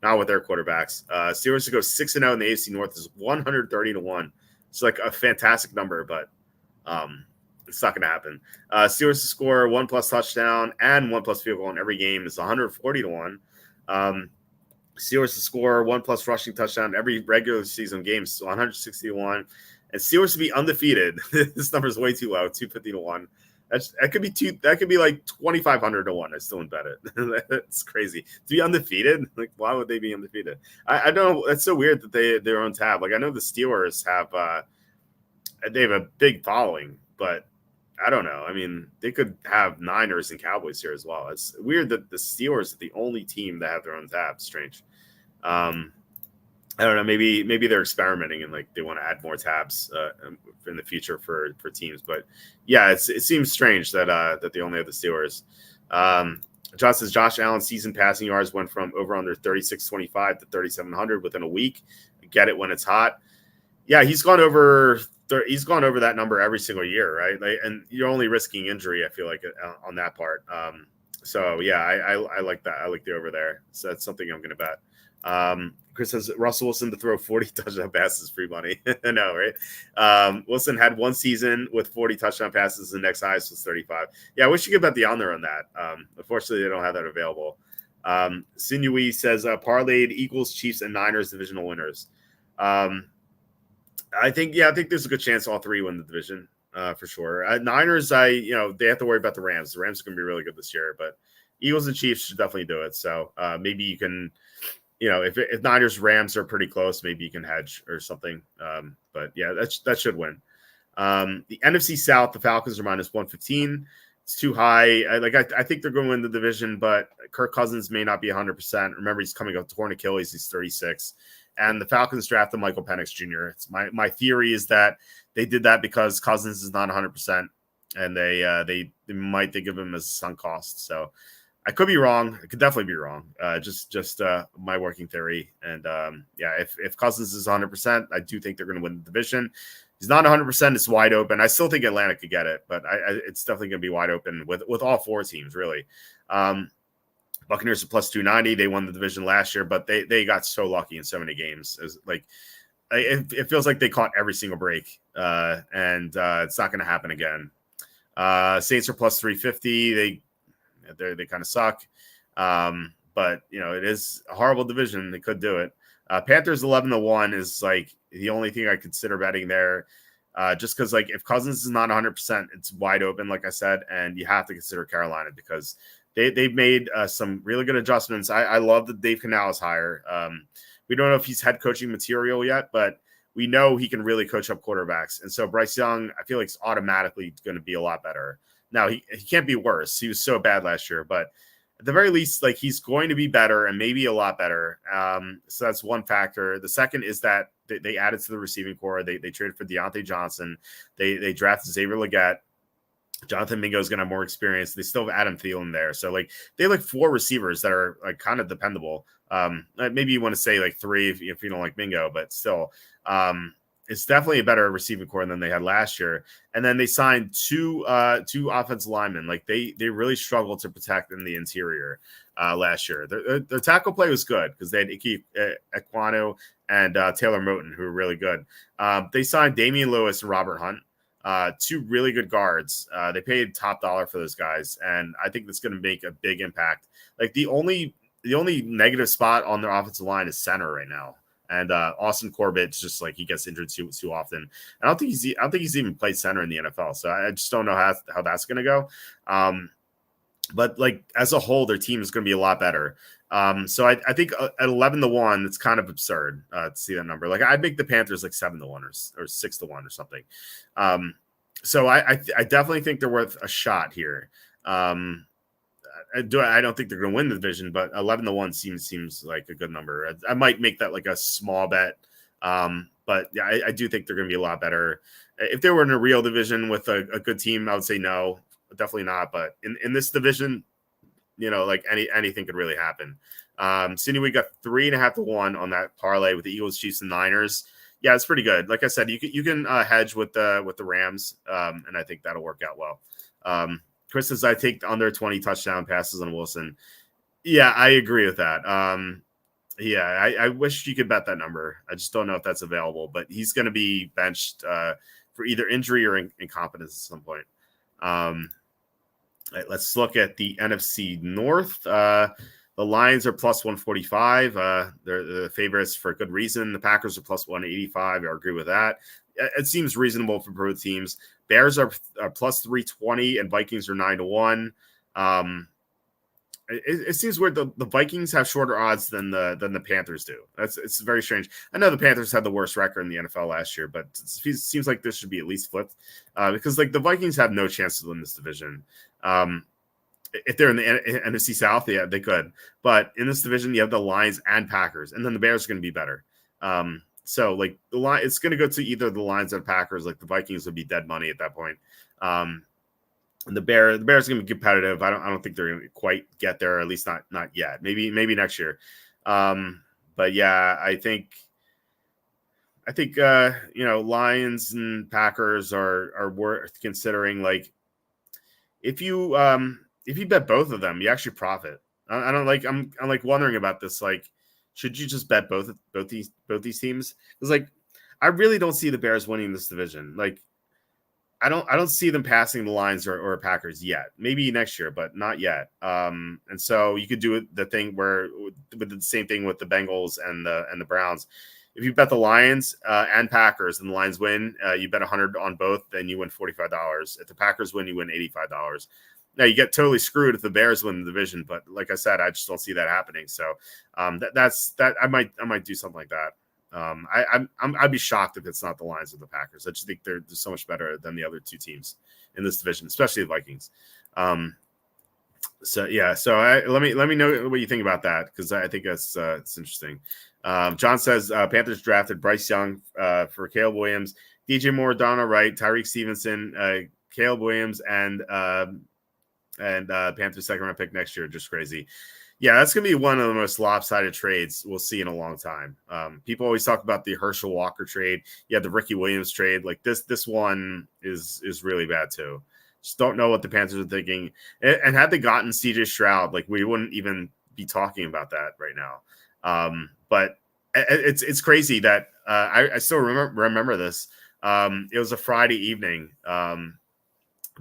Not with their quarterbacks. Steelers to go 6-0 in the AFC North is 130-1. It's like a fantastic number, but it's not going to happen. Steelers to score 1+ touchdown and 1+ field goal in every game is 140-1. Steelers to score 1+ rushing touchdown every regular season game, so 160-1. And Steelers to be undefeated. This number is way too low, 250-1. That could be that could be like 2,500-1. I still wouldn't bet it. That's crazy. To be undefeated, like why would they be undefeated? I don't know. That's so weird that their own tab. Like I know the Steelers they have a big following, but I don't know. I mean, they could have Niners and Cowboys here as well. It's weird that the Steelers are the only team that have their own tab. Strange. I don't know. Maybe they're experimenting and like they want to add more tabs in the future for teams. But yeah, it seems strange that they only have the Steelers. Josh says Josh Allen's season passing yards went from over under 3,625 to 3,700 within a week. Get it when it's hot. Yeah, he's gone over that number every single year, right? Like, and you're only risking injury, I feel like, on that part. So yeah, I like that. I like the over there. So that's something I'm going to bet. Chris says Russell Wilson to throw 40 touchdown passes, free money. I know, right? Wilson had one season with 40 touchdown passes. The next highest was 35. Yeah, I wish you could bet the under on that. Unfortunately, they don't have that available. Sinewy says parlayed Eagles, Chiefs, and Niners divisional winners. I think there's a good chance all three win the division for sure. Niners, they have to worry about the Rams. The Rams are going to be really good this year, but Eagles and Chiefs should definitely do it. So maybe you can, if Niners Rams are pretty close, maybe you can hedge or something. But yeah, that should win. The NFC South, the Falcons are minus 115. It's too high. I think they're going to win the division, but Kirk Cousins may not be 100%. Remember, he's coming off torn Achilles. He's 36. And the Falcons drafted Michael Penix Jr. It's my theory is that they did that because Cousins is not 100%, and they might give him as sunk cost. So I could be wrong. I could definitely be wrong. Just my working theory. And if Cousins is 100%, I do think they're going to win the division. He's not 100%. It's wide open. I still think Atlanta could get it, but it's definitely going to be wide open with all four teams really. Buccaneers are plus 290. They won the division last year, but they got so lucky in so many games. It feels like they caught every single break, and it's not going to happen again. Saints are plus 350. They kind of suck, but it is a horrible division. They could do it. Panthers 11-1 is like the only thing I consider betting there, just because like if Cousins is not 100%, it's wide open, like I said, and you have to consider Carolina because they've made some really good adjustments. I love that Dave Canales hire. We don't know if he's head coaching material yet, but we know he can really coach up quarterbacks. And so Bryce Young, I feel like is automatically going to be a lot better. Now he can't be worse. He was so bad last year, but at the very least, like he's going to be better and maybe a lot better. So that's one factor. The second is that they added to the receiving core. They traded for Deontay Johnson. They drafted Xavier Legette. Jonathan Mingo is going to have more experience. They still have Adam Thielen there. So like they have like four receivers that are like kind of dependable. Maybe you want to say like three if you don't like Mingo, but still it's definitely a better receiving core than they had last year. And then they signed two offensive linemen. Like they really struggled to protect in the interior last year. Their tackle play was good because they had Ike Ekwonu and Taylor Moton, who were really good. They signed Damian Lewis and Robert Hunt. Two really good guards. They paid top dollar for those guys, and I think that's going to make a big impact. Like the only negative spot on their offensive line is center right now, and Austin Corbett's just like he gets injured too often. I don't think he's even played center in the NFL, so I just don't know how that's going to go. But like as a whole, their team is going to be a lot better. So I think at 11-1, it's kind of absurd to see that number. Like I'd make the Panthers like 7-1 or 6-1 or something. So I definitely think they're worth a shot here. I don't think they're going to win the division, but 11-1 seems like a good number. I might make that like a small bet. But yeah, I do think they're going to be a lot better. If they were in a real division with a good team, I would say no, definitely not. But in this division, like anything could really happen. Cindy, we got 3.5-1 on that parlay with the Eagles, Chiefs, and Niners. Yeah, it's pretty good. Like I said, you can hedge with the Rams, and I think that'll work out well. Chris says I take under 20 touchdown passes on Wilson. Yeah, I agree with that. I wish you could bet that number. I just don't know if that's available, but he's going to be benched for either injury or incompetence at some point. Let's look at the NFC North. The Lions are plus 145. They're the favorites for good reason. The Packers are plus 185. I agree with that. It seems reasonable for both teams. Bears are plus 320 and Vikings are 9-1. It seems weird. The Vikings have shorter odds than the Panthers do. It's very strange. I know the Panthers had the worst record in the NFL last year, but it seems like this should be at least flipped because like the Vikings have no chance to win this division. If they're in the NFC South, yeah, they could. But in this division, you have the Lions and Packers, and then the Bears are going to be better. So like the line, it's going to go to either the Lions or Packers. Like the Vikings would be dead money at that point. And the Bears are going to be competitive. I don't think they're going to quite get there, or at least not yet. Maybe next year. But yeah, I think Lions and Packers are worth considering. Like if you bet both of them, you actually profit. I don't like. I'm like wondering about this. Like, should you just bet both these teams? Because like, I really don't see the Bears winning this division. Like, I don't see them passing the Lions or Packers yet. Maybe next year, but not yet. And so you could do the thing where with the same thing with the Bengals and the Browns. If you bet the Lions and Packers and the Lions win, you bet 100 on both, then you win $45. If the Packers win, you win $85. Now you get totally screwed if the Bears win the division, but like I said, I just don't see that happening. So that's I might do something like that. I'd be shocked if it's not the Lions or the Packers. I just think they're so much better than the other two teams in this division, especially the Vikings. So let me know what you think about that because I think that's it's interesting. John says Panthers drafted Bryce Young for Caleb Williams, DJ Moore, Donna Wright, Tyreek Stevenson, Caleb Williams, and Panthers second round pick next year. Just crazy. Yeah, that's going to be one of the most lopsided trades we'll see in a long time. People always talk about the Herschel Walker trade. Yeah, the Ricky Williams trade. Like this one is really bad too. Just don't know what the Panthers are thinking. And had they gotten CJ Stroud, like we wouldn't even be talking about that right now. But it's crazy that I still remember this. It was a Friday evening.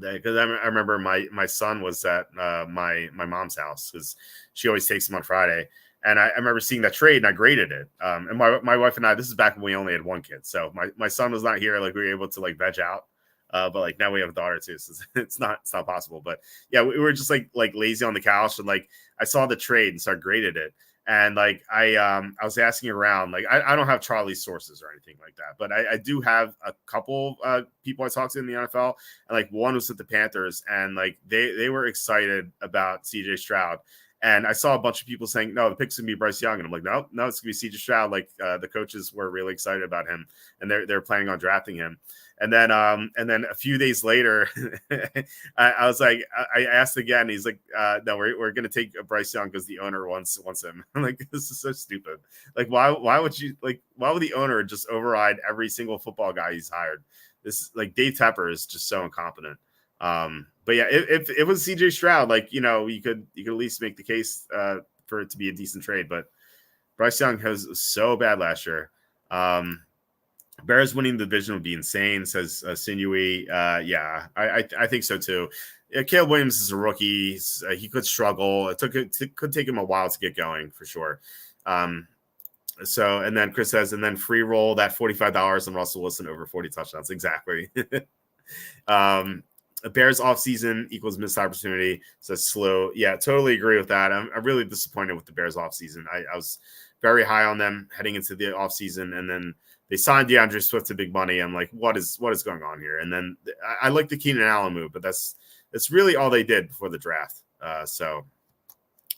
Because I remember my son was at my mom's house because she always takes him on Friday, and I remember seeing that trade and I graded it. And my wife and I, this is back when we only had one kid, so my son was not here. Like we were able to like veg out, but like now we have a daughter too, so it's not possible. But yeah, we were just like lazy on the couch, and like I saw the trade and so I graded it. And like I was asking around, like I don't have Charlie's sources or anything like that, but I do have a couple people I talked to in the NFL, and like one was at the Panthers, and like they were excited about CJ Stroud, and I saw a bunch of people saying no, the pick's gonna be Bryce Young, and I'm like no, it's gonna be CJ Stroud. Like the coaches were really excited about him, and they're planning on drafting him. And then a few days later, I was like, I asked again. He's like, no, we're gonna take Bryce Young because the owner wants him. I'm like, this is so stupid. Like, why would the owner just override every single football guy he's hired? This like Dave Tepper is just so incompetent. But yeah, if it was CJ Stroud, like you could at least make the case for it to be a decent trade. But Bryce Young was so bad last year. Bears winning the division would be insane, says Sinewy. Yeah, I think so too. Yeah, Caleb Williams is a rookie. He could struggle. It could take him a while to get going for sure. So, and then Chris says, and then free roll that $45 on Russell Wilson over 40 touchdowns. Exactly. Bears offseason equals missed opportunity, says Slow. Yeah, totally agree with that. I'm really disappointed with the Bears offseason. I was very high on them heading into the offseason, and then they signed DeAndre Swift to big money. I'm like, what is going on here? And then I like the Keenan Allen move, but that's really all they did before the draft. So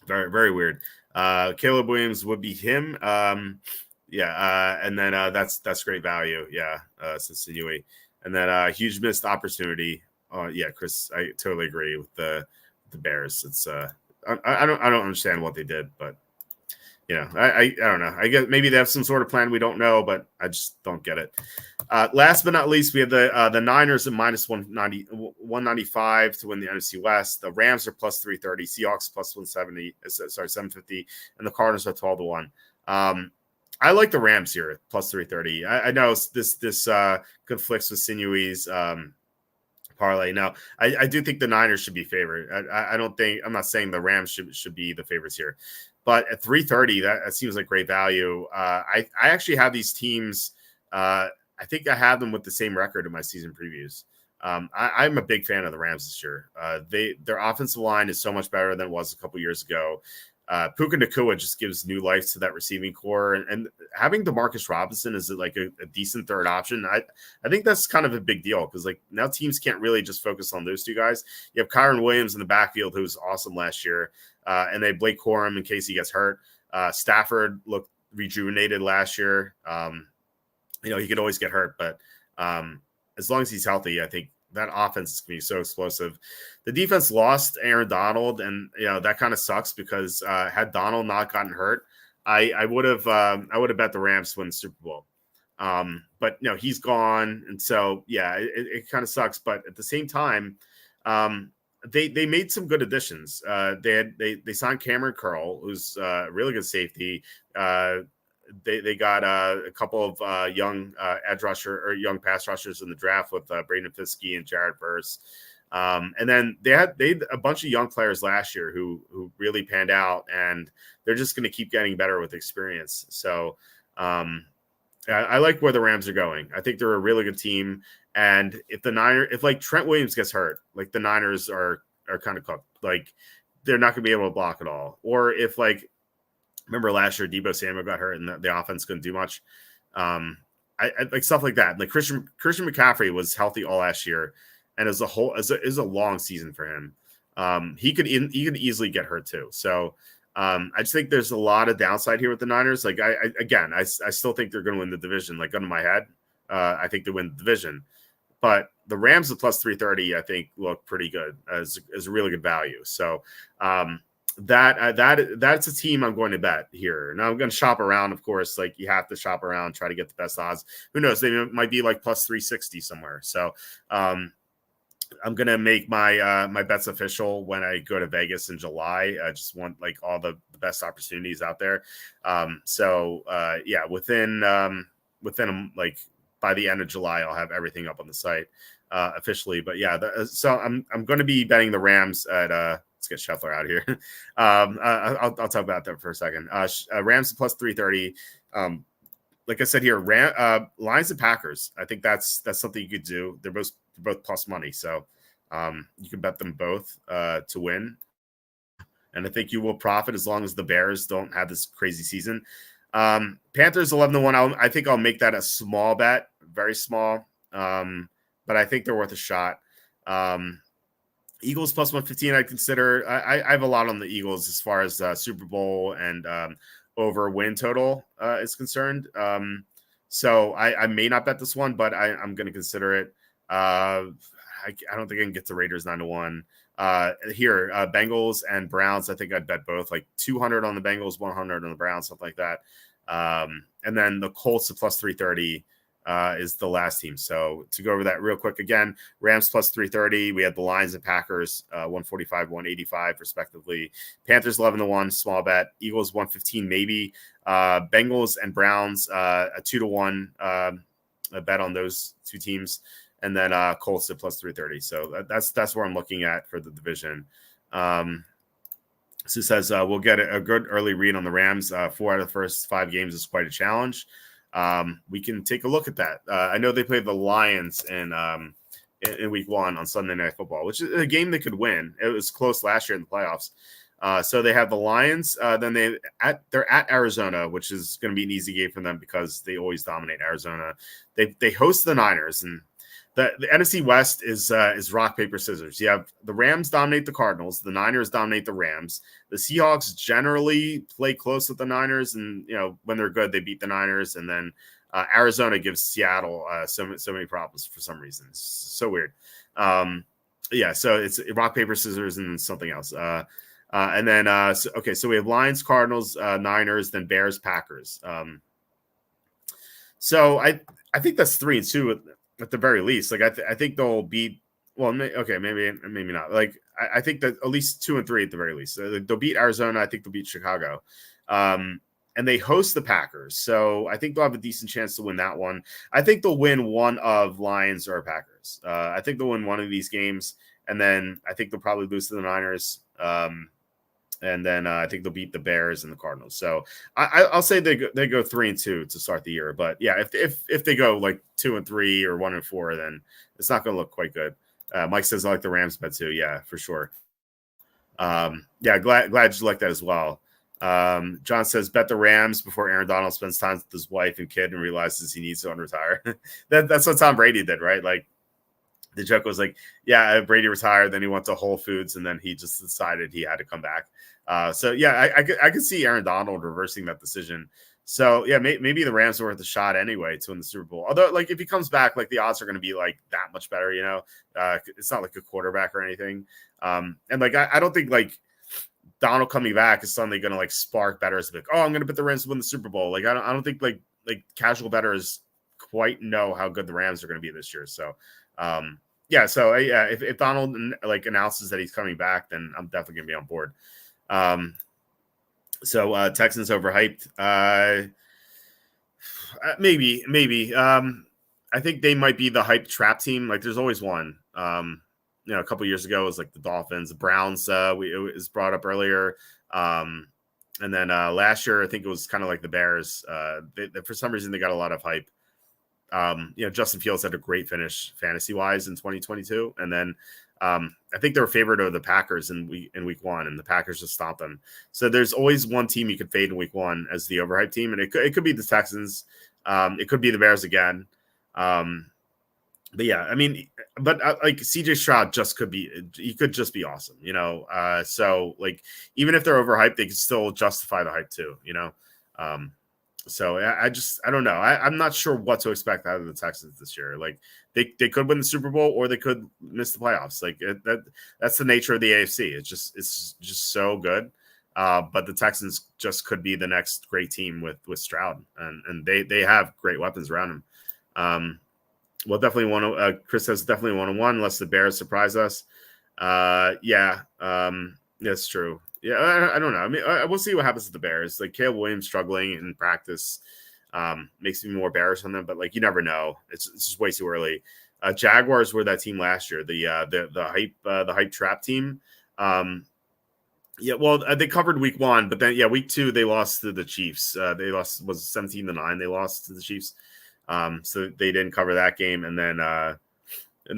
very, very weird. Caleb Williams would be him. And then that's great value. Yeah, since Sinui. And then huge missed opportunity. Yeah, Chris, I totally agree with the Bears. It's I don't understand what they did, but I don't know. I guess maybe they have some sort of plan we don't know, but I just don't get it. Last but not least, we have the Niners at minus 195 to win the NFC West. The Rams are plus 330, Seahawks plus 750, and the Cardinals are 12-1. I like the Rams here at plus 330. I know this conflicts with Sinewy's parlay. Now, I do think the Niners should be favored. I don't think, I'm not saying the Rams should be the favorites here, but at 330, that seems like great value. I actually have these teams. I think I have them with the same record in my season previews. I'm a big fan of the Rams this year. Their offensive line is so much better than it was a couple years ago. Puka Nacua just gives new life to that receiving core, and having Demarcus Robinson is like a decent third option. I think that's kind of a big deal because like now teams can't really just focus on those two guys. You have Kyron Williams in the backfield, who was awesome last year, and they have Blake Corum in case he gets hurt. Stafford looked rejuvenated last year. He could always get hurt, but as long as he's healthy, I think that offense is going to be so explosive. The defense lost Aaron Donald, and that kind of sucks because had Donald not gotten hurt, I would have bet the Rams to win the Super Bowl. But he's gone, and so it kind of sucks. But at the same time, they made some good additions. They signed Cameron Curl, who's a really good safety. They got a couple of young edge rusher or young pass rushers in the draft with Braden Fiske and Jared Verse. And then they had a bunch of young players last year who really panned out, and they're just going to keep getting better with experience. So I like where the Rams are going. I think they're a really good team. And if like Trent Williams gets hurt, like the Niners are kind of cooked. Like they're not going to be able to block at all. Or if like, remember last year, Deebo Samuel got hurt and the offense couldn't do much. I like stuff like that. Like Christian McCaffrey was healthy all last year, and as a long season for him. He could easily get hurt too. So I just think there's a lot of downside here with the Niners. Like I still think they're going to win the division. Like gun to my head, I think they win the division. But the Rams at plus 330, I think, look pretty good as a really good value. So that's a team I'm going to bet here. Now I'm going to shop around, of course. Like you have to shop around, try to get the best odds. Who knows? They might be like plus 360 somewhere. So I'm going to make my bets official when I go to Vegas in July. I just want like all the best opportunities out there. Within like by the end of July, I'll have everything up on the site officially. But so I'm going to be betting the Rams at let's get Scheffler out of here. I'll talk about that for a second. Rams plus 330. Like I said here, Lions and Packers. I think that's something you could do. They're both plus money, so you can bet them both to win. And I think you will profit as long as the Bears don't have this crazy season. Panthers 11-1. I think I'll make that a small bet, very small. But I think they're worth a shot. Eagles plus 115. I consider. I have a lot on the Eagles as far as Super Bowl and over win total is concerned. So I may not bet this one, but I'm going to consider it. I don't think I can get to Raiders 9-1. Here, Bengals and Browns. I think I'd bet both, like 200 on the Bengals, 100 on the Browns, something like that. And then the Colts at plus 330 is the last team. So to go over that real quick again, Rams plus 330. We had the Lions and Packers 145, 185 respectively. Panthers 11-1, small bet. Eagles 115 maybe. Bengals and Browns a 2-1 bet on those two teams. And then Colts at plus 330. So that's where I'm looking at for the division. So it says we'll get a good early read on the Rams. 4 out of the first 5 games is quite a challenge. We can take a look at that. I know they played the Lions in week 1 on Sunday Night Football, which is a game they could win. It was close last year in the playoffs. So they have the Lions. Then they're at Arizona, which is going to be an easy game for them because they always dominate Arizona. They host the Niners, and the NFC West is rock, paper, scissors. You have the Rams dominate the Cardinals. The Niners dominate the Rams. The Seahawks generally play close with the Niners, and when they're good, they beat the Niners. And then Arizona gives Seattle so many problems for some reason. It's so weird. So it's rock, paper, scissors, and something else. And then so we have Lions, Cardinals, Niners, then Bears, Packers. So I think that's 3-2 at the very least. Like I think they'll beat. Well, maybe not. Like I think that at least 2 and 3 at the very least. They'll beat Arizona. I think they'll beat Chicago, and they host the Packers. So I think they'll have a decent chance to win that one. I think they'll win one of Lions or Packers. Cardinals. I think they'll win one of these games, and then I think they'll probably lose to the Niners. And then I think they'll beat the Bears and the Cardinals. So I'll say they go 3-2 to start the year. But yeah, if they go like 2-3 or 1-4, then it's not going to look quite good. Mike says I like the Rams bet too. Yeah, for sure. Yeah, glad you like that as well. John says bet the Rams before Aaron Donald spends time with his wife and kid and realizes he needs to retire. That's what Tom Brady did, right? Like the joke was like, yeah, Brady retired, then he went to Whole Foods, and then he just decided he had to come back. So yeah, I could see Aaron Donald reversing that decision. So yeah, maybe the Rams are worth a shot anyway to win the Super Bowl. Although, like, if he comes back, like the odds are going to be like that much better. You know, it's not like a quarterback or anything. And like I don't think like Donald coming back is suddenly going to like spark bettors like, oh, I'm going to bet the Rams to win the Super Bowl. Like I don't think like casual bettors quite know how good the Rams are going to be this year. So yeah, so yeah, if Donald like announces that he's coming back, then I'm definitely going to be on board. So Texans overhyped. Maybe. I think they might be the hype trap team. Like there's always one. A couple years ago it was like the Dolphins, the Browns. It was brought up earlier. And then last year I think it was kind of like the Bears. They, for some reason they got a lot of hype. Justin Fields had a great finish fantasy wise in 2022, and then I think they were favored over the Packers in week one, and the Packers just stopped them. So there's always one team you could fade in week one as the overhyped team, and it could be the Texans, it could be the Bears again. But yeah, I mean, like CJ Stroud he could just be awesome, so like even if they're overhyped, they can still justify the hype too, So I don't know. I'm not sure what to expect out of the Texans this year. Like they could win the Super Bowl or they could miss the playoffs. Like that's the nature of the AFC. It's just so good. But the Texans just could be the next great team with Stroud, and they have great weapons around him. Well, definitely Chris says definitely 1-1 unless the Bears surprise us. Yeah, that's true. Yeah, I don't know. I mean, we'll see what happens to the Bears. Like Caleb Williams struggling in practice makes me more bearish on them, but like you never know. It's just way too early. Jaguars were that team last year, the hype trap team. Yeah, well, they covered week one, but then week two they lost to the Chiefs. They lost was 17-9. They lost to the Chiefs, so they didn't cover that game, and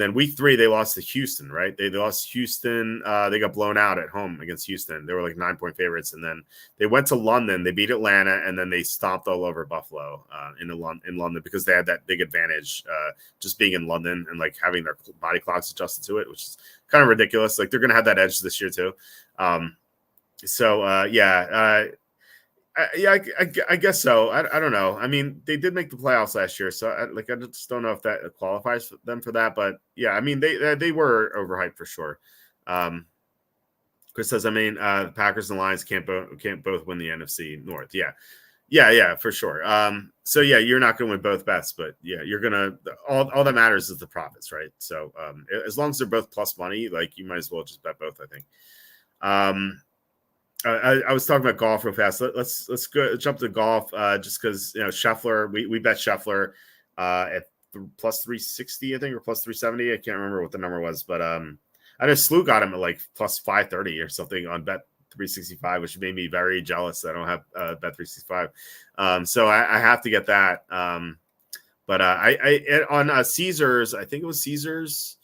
then week three, they lost to Houston, right? They lost Houston. They got blown out at home against Houston. They were like 9-point favorites. And then they went to London. They beat Atlanta, and then they stomped all over Buffalo in London because they had that big advantage just being in London and like having their body clocks adjusted to it, which is kind of ridiculous. Like they're going to have that edge this year too. I guess so. I don't know. I mean, they did make the playoffs last year, so I just don't know if that qualifies them for that. But yeah, I mean, they were overhyped for sure. Chris says, I mean, the Packers and Lions can't both win the NFC North. Yeah, for sure. So yeah, you're not going to win both bets, but yeah, you're gonna. All that matters is the profits, right? So as long as they're both plus money, like you might as well just bet both. I think. I was talking about golf real fast. Let's go jump to golf just because Scheffler. We bet Scheffler at plus 360, I think, or plus 370. I can't remember what the number was, but I know Slew got him at like plus 530 or something on bet 365, which made me very jealous. I don't have bet 365, so I have to get that. But on Caesars, I think it was Caesars.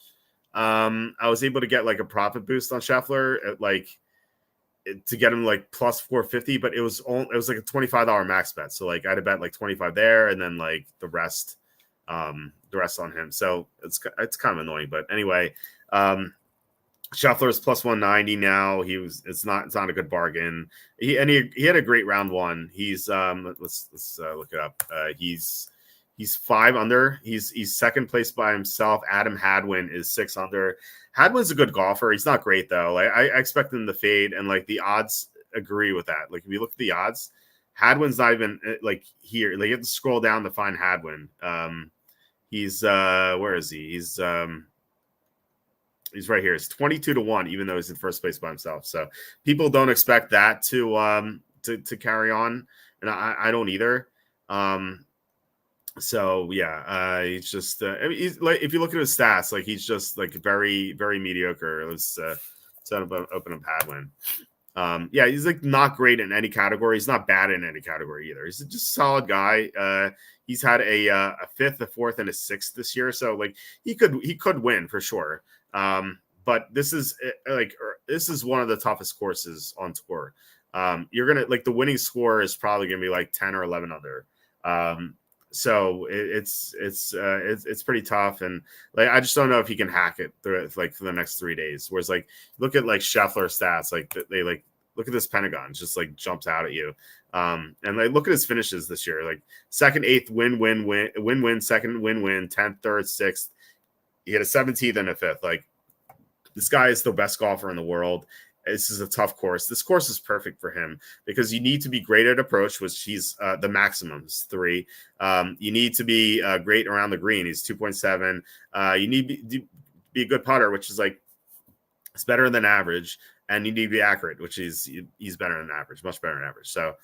I was able to get like a profit boost on Scheffler at to get him like plus 450, but it was like a $25 max bet. So like I'd have bet like 25 there and then like the rest on him. So it's kind of annoying, but anyway, Scheffler is plus 190 now. It's not a good bargain. He had a great round one. He's let's look it up. He's 5 under. He's second place by himself. Adam Hadwin is 6 under. Hadwin's a good golfer. He's not great though. Like I expect him to fade, and like the odds agree with that. Like if you look at the odds, Hadwin's not even like here. Like you have to scroll down to find Hadwin. He's where is he? He's right here. It's 22-1, even though he's in first place by himself. So people don't expect that to carry on, and I don't either. So yeah, he's just. I mean, he's like, if you look at his stats, like he's just like very, very mediocre. Let's set up open a pad win. Yeah, he's like not great in any category. He's not bad in any category either. He's just a solid guy. He's had a fifth, a fourth, and a sixth this year, so like he could win for sure. But this is this is one of the toughest courses on tour. You're gonna like the winning score is probably gonna be like 10 or 11 under. Um, so it's pretty tough, and like I just don't know if he can hack it through like for the next 3 days. Whereas like look at like Scheffler stats, like they like look at this Pentagon, it just like jumps out at you. And like look at his finishes this year, like second, eighth, win, second, win, 10th, third, sixth. He had a 17th and a fifth. Like this guy is the best golfer in the world. This is a tough course. This course is perfect for him because you need to be great at approach, which he's the maximum is 3. You need to be great around the green. He's 2.7. You need to be a good putter, which is like it's better than average, and you need to be accurate, which is he's better than average, much better than average. So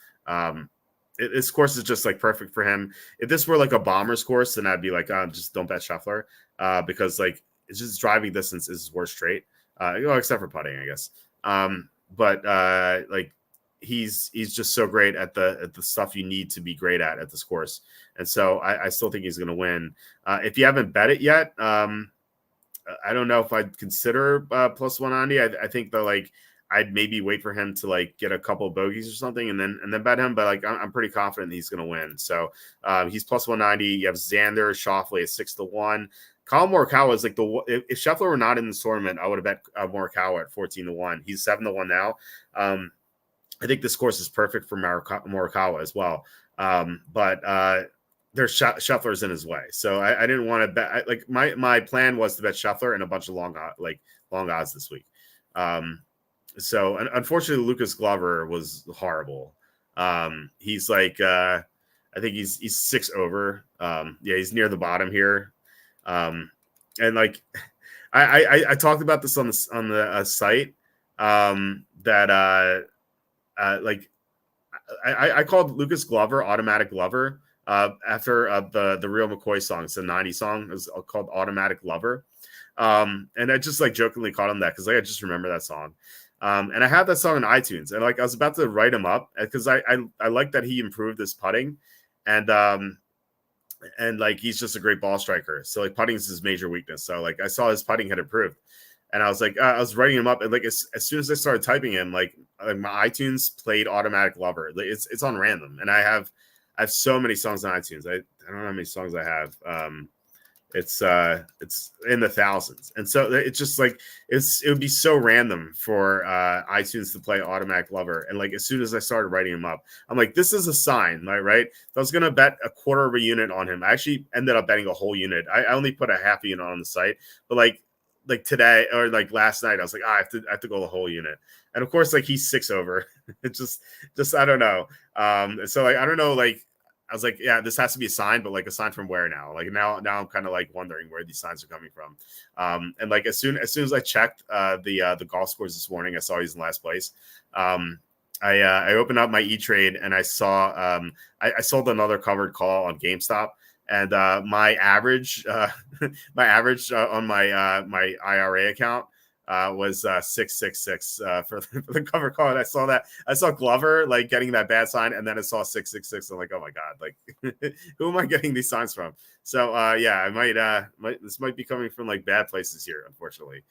this course is just like perfect for him. If this were like a Bombers course, then I'd be like, just don't bet Scheffler because like it's just driving distance is his worst trait, except for putting, I guess. But like he's just so great at the stuff you need to be great at this course, and so I still think he's going to win. If you haven't bet it yet, I don't know if I'd consider plus 190. I think that like I'd maybe wait for him to like get a couple of bogeys or something and then bet him. But like I'm pretty confident he's going to win. So he's plus 190. You have Xander Schauffele at 6-1. Colin Morikawa is like if Scheffler were not in this tournament, I would have bet Morikawa at 14-1. He's 7-1 now. I think this course is perfect for Morikawa as well. But there's Scheffler's in his way, so I didn't want to bet. Like my plan was to bet Scheffler and a bunch of long odds this week. So unfortunately, Lucas Glover was horrible. He's like I think he's 6 over. Yeah, he's near the bottom here. And like I talked about this on the site that like I called Lucas Glover Automatic Lover after the Real McCoy song. It's a 90s song. It was called Automatic Lover. And I just like jokingly called him that because like I just remember that song. And I have that song on iTunes, and like I was about to write him up because I like that he improved his putting, and like he's just a great ball striker. So like putting is his major weakness. So like I saw his putting had improved, and I was like I was writing him up, and like as soon as I started typing him, like my iTunes played Automatic Lover. Like, it's on random, and I have so many songs on iTunes. I don't know how many songs I have. It's in the thousands, and so it's just like it would be so random for iTunes to play Automatic Lover. And like as soon as I started writing him up, I'm like, this is a sign, right? If I was gonna bet a quarter of a unit on him, I actually ended up betting a whole unit. I only put a half unit on the site, but like today or like last night, I was like, I have to go the whole unit. And of course, like he's 6 over. It's just I don't know. So like I don't know, like I was like, yeah, this has to be a sign, but like a sign from where now? Like now I'm kind of like wondering where these signs are coming from. And like as soon as I checked the golf scores this morning, I saw he's in last place. I opened up my E-Trade and I saw I sold another covered call on GameStop, and my average on my my IRA account was 666 for the cover call. And I saw Glover like getting that bad sign, and then I saw 666. I'm like, oh my god, like who am I getting these signs from? So yeah, I might this might be coming from like bad places here, unfortunately.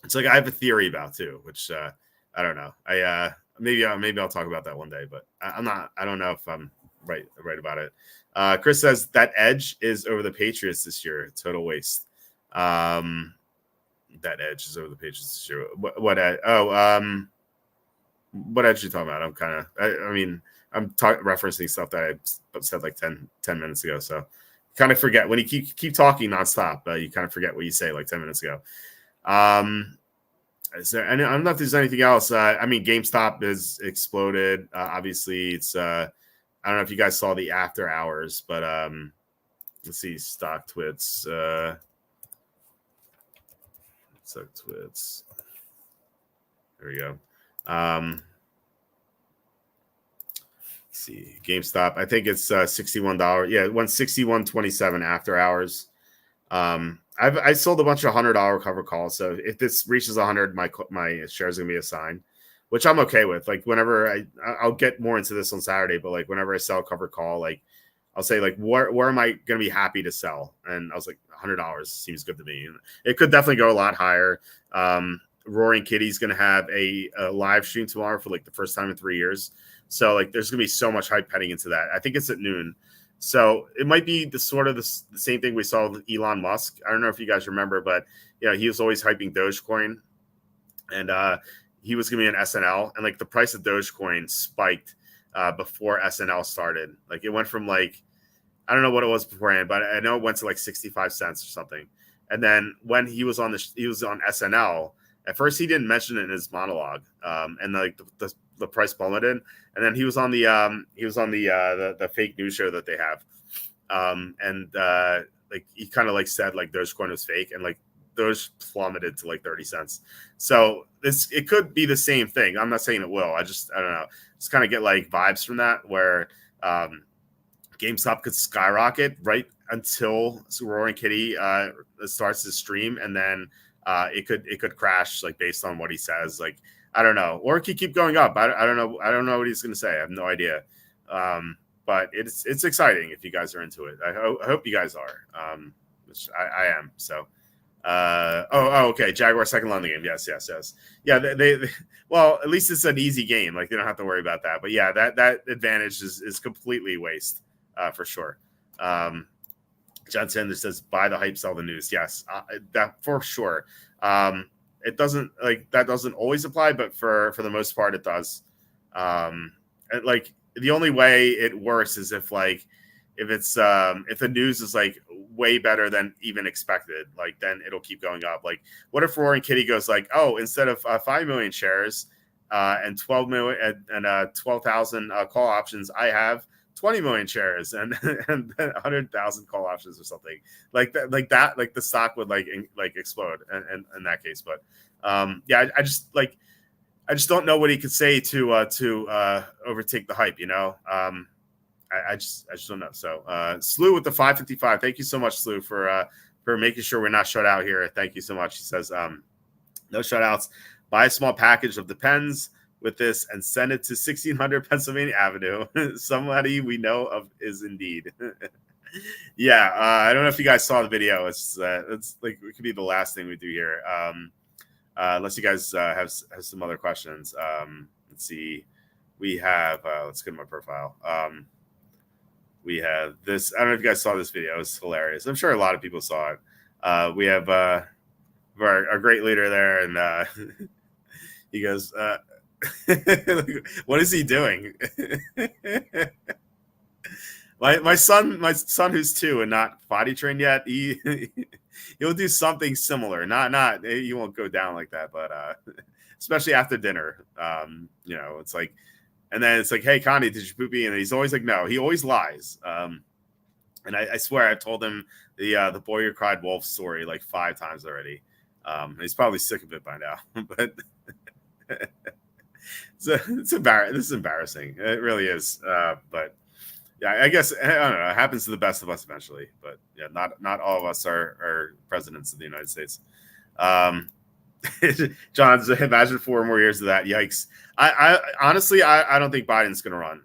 It's like I have a theory about too, which I don't know. Maybe I'll talk about that one day, but I'm not. I don't know if I'm right about it. Chris says that edge is over the Patriots this year. Total waste. That edge is over the Patriots this year. What edge? Oh, what edge are you talking about? I'm kind of. I mean, I'm referencing stuff that I said like 10 minutes ago. So kind of forget when you keep talking nonstop. You kind of forget what you say like 10 minutes ago. Is there? And I don't know if there's anything else. I mean, GameStop has exploded. Obviously, it's. I don't know if you guys saw the after hours, but let's see, stock twits. Stock twits. There we go. see, GameStop. I think it's $61. Yeah, it went 61.27 after hours. I sold a bunch of $100 cover calls. So if this reaches 100, my shares gonna be assigned, which I'm okay with. Like whenever I'll get more into this on Saturday, but like whenever I sell a cover call, like I'll say like where am I gonna be happy to sell? And I was like $100 seems good to me. And it could definitely go a lot higher. Roaring Kitty's gonna have a live stream tomorrow for like the first time in 3 years. So like there's gonna be so much hype heading into that. I think it's at noon. So it might be the same thing we saw with Elon Musk. I don't know if you guys remember, but he was always hyping Dogecoin, and he was going to be an SNL, and like the price of Dogecoin spiked before SNL started. Like it went from like I don't know what it was beforehand, but I know it went to like 65 cents or something. And then when he was on SNL, at first he didn't mention it in his monologue, and like the price plummeted. And then he was on the fake news show that they have, and like he kind of like said like Dogecoin was fake, and like Doge plummeted to like 30 cents. So it could be the same thing. I'm not saying it will. I don't know. Just kind of get like vibes from that where GameStop could skyrocket right until Roaring Kitty starts to stream, and then it could crash like based on what he says. Like I don't know, or it could keep going up. I don't know. I don't know what he's going to say. I have no idea. But it's exciting if you guys are into it. I hope you guys are. Which I am. So. Okay. Jaguar second line of the game. Yes. Yeah. They well, at least it's an easy game. Like they don't have to worry about that. But yeah, that advantage is completely waste for sure. John Sanders says, buy the hype, sell the news. Yes, that for sure. It doesn't that doesn't always apply, but for the most part, it does. And like the only way it works is if it's if the news is like way better than even expected, like then it'll keep going up. Like what if Roaring Kitty goes like, oh, instead of 5 million shares and 12 million and 12,000 call options, I have 20 million shares and 100,000 call options or something like that. Like the stock would like explode in that case. But yeah, I just don't know what he could say to overtake the hype. I just don't know. So Slew with the 555. Thank you so much, Slew, for making sure we're not shut out here. Thank you so much. He says no shutouts. Buy a small package of the pens with this and send it to 1600 Pennsylvania Avenue. Somebody we know of is indeed. Yeah, I don't know if you guys saw the video. It's like it could be the last thing we do here. Unless you guys have some other questions. Let's see. We have let's get my profile. We have this. I don't know if you guys saw this video. It's hilarious. I'm sure a lot of people saw it. We have our great leader there, and he goes, what is he doing? my son who's 2 and not potty trained yet, he'll do something similar. Not he won't go down like that, but especially after dinner. It's like, and then it's like, hey, Connie, did you poopy? And he's always like, no. He always lies. And I swear I told him the boy who cried wolf story like 5 times already. He's probably sick of it by now, but it's embarrassing. This is embarrassing. It really is. But yeah, I guess I don't know. It happens to the best of us eventually. But yeah, not all of us are presidents of the United States. John's imagine 4 more years of that. Yikes! I honestly don't think Biden's going to run.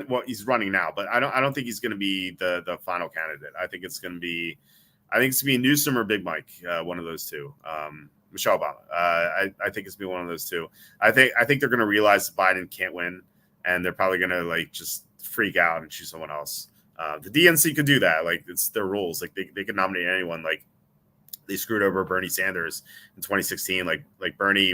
Well, he's running now, but I don't think he's going to be the final candidate. I think it's going to be Newsom or Big Mike, one of those two. Michelle Obama. I think it's going to be one of those two. I think they're going to realize Biden can't win, and they're probably going to like just freak out and choose someone else. The DNC could do that. Like it's their rules. Like they could nominate anyone. Like they screwed over Bernie Sanders in 2016. Like Bernie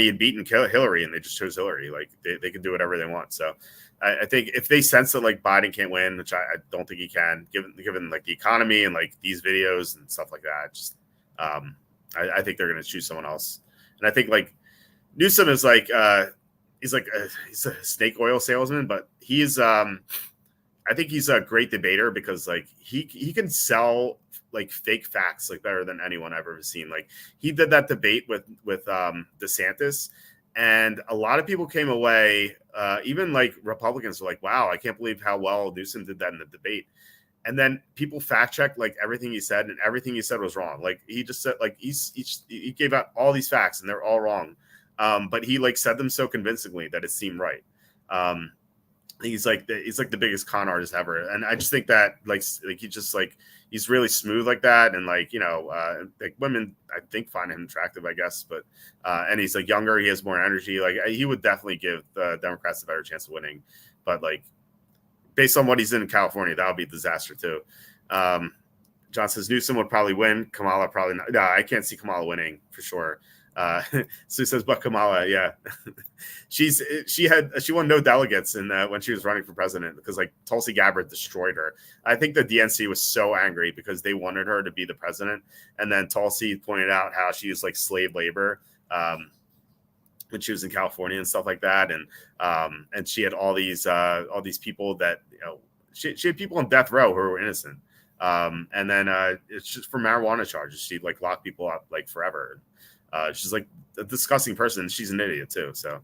had beaten Hillary, and they just chose Hillary. Like they could do whatever they want. So I think if they sense that like Biden can't win, which I don't think he can, given like the economy and like these videos and stuff like that, just I think they're going to choose someone else. And I think like Newsom is like he's a snake oil salesman, but he's I think he's a great debater because like he can sell like fake facts like better than anyone I've ever seen. Like he did that debate with DeSantis, And a lot of people came away, even like Republicans were like, wow, I can't believe how well Newsom did that in the debate. And then people fact checked like everything he said, and everything he said was wrong. Like he just said, like he gave out all these facts, and they're all wrong. But he like said them so convincingly that it seemed right. He's like the biggest con artist ever, and I just think that like he just like he's really smooth like that, and like like women I think find him attractive, I guess, but and he's like younger, he has more energy. Like he would definitely give the Democrats a better chance of winning, but like based on what he's in California, that would be a disaster too. John says Newsom would probably win. Kamala probably not. No, I can't see Kamala winning for sure. Sue says, but Kamala, yeah, she won no delegates in when she was running for president because like Tulsi Gabbard destroyed her. I think the DNC was so angry because they wanted her to be the president, and then Tulsi pointed out how she was like slave labor when she was in California and stuff like that, and she had all these people that she had people on death row who were innocent, and then it's just for marijuana charges. She like locked people up like forever. She's like a disgusting person. She's an idiot too. So,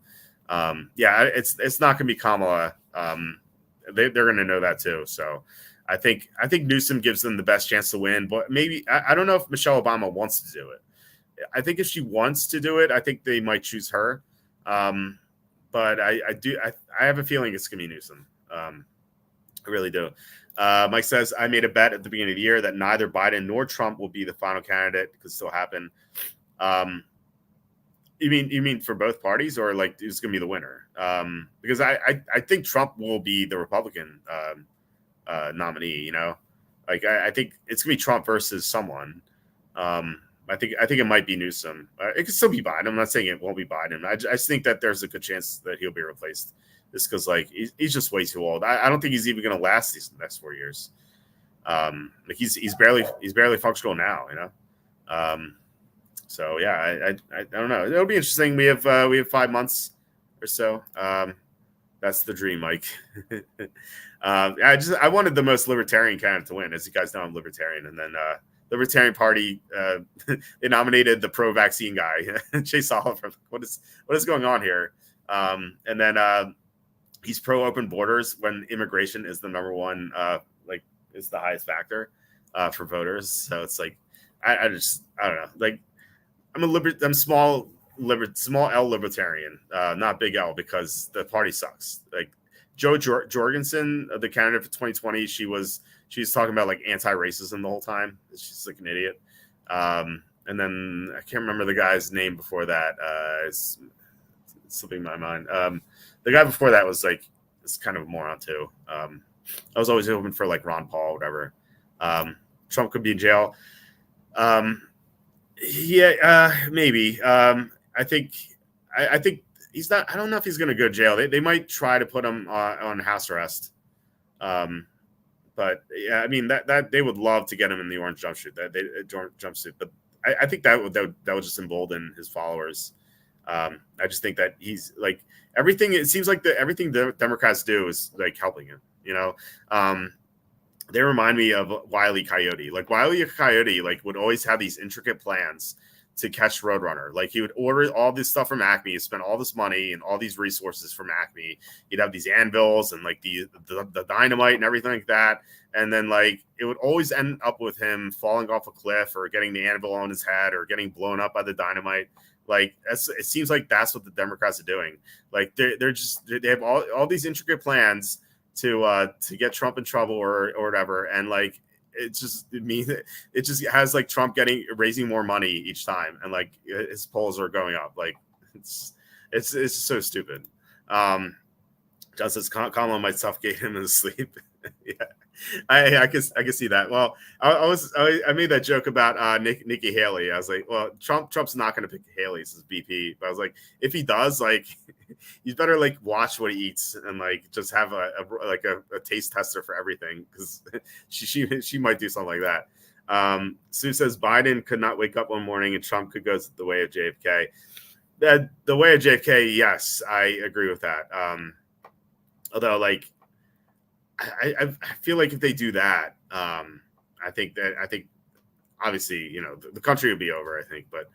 yeah, it's not going to be Kamala. They're going to know that too. So, I think Newsom gives them the best chance to win. But maybe I don't know if Michelle Obama wants to do it. I think if she wants to do it, I think they might choose her. But I have a feeling it's going to be Newsom. I really do. Mike says, I made a bet at the beginning of the year that neither Biden nor Trump will be the final candidate. It could still happen. You mean for both parties, or like who's going to be the winner? Because I think Trump will be the Republican nominee. Like I think it's going to be Trump versus someone. I think it might be Newsom. It could still be Biden. I'm not saying it won't be Biden. I just think that there's a good chance that he'll be replaced. Just because like he's just way too old. I don't think he's even going to last these next 4 years. Like he's barely functional now. So yeah, I don't know. It'll be interesting. We have 5 months or so. That's the dream, Mike. I wanted the most libertarian candidate to win. As you guys know, I'm libertarian, and then Libertarian Party they nominated the pro-vaccine guy, Chase Oliver. What is going on here? And then he's pro-open borders when immigration is the number one, like is the highest factor for voters. So it's like I don't know. Like I'm small L libertarian, not big L, because the party sucks. Like Jo Jorgensen, the candidate for 2020, she's talking about like anti-racism the whole time. She's like an idiot. And then I can't remember the guy's name before that. It's slipping my mind. The guy before that was like, it's kind of a moron too. I was always hoping for like Ron Paul, whatever. Trump could be in jail. Yeah, maybe. I think he's not. I don't know if he's going to go to jail. They might try to put him on house arrest. But yeah, I mean that they would love to get him in the orange jumpsuit. Jumpsuit. But I think that would just embolden his followers. I just think that he's like everything. It seems like everything the Democrats do is like helping him. They remind me of Wile E. Coyote. Like Wile E. Coyote, like would always have these intricate plans to catch Roadrunner. Like he would order all this stuff from Acme, spend all this money and all these resources from Acme. He'd have these anvils and like the dynamite and everything like that. And then like it would always end up with him falling off a cliff or getting the anvil on his head or getting blown up by the dynamite. Like it seems like that's what the Democrats are doing. Like they have all these intricate plans to get Trump in trouble or whatever, and like it just has like Trump raising more money each time, and like his polls are going up. Like it's so stupid. Justice Kamala might suffocate him in his sleep. Yeah, I can see that. Well, I made that joke about Nikki Haley. I was like, well, Trump's not going to pick Haley as his VP, but I was like, if he does, like, he's better like watch what he eats and like just have a taste tester for everything, because she might do something like that. Sue says Biden could not wake up one morning and Trump could go the way of JFK. The way of JFK, yes, I agree with that. Although, like, I feel like if they do that, I think obviously, the country would be over, I think. But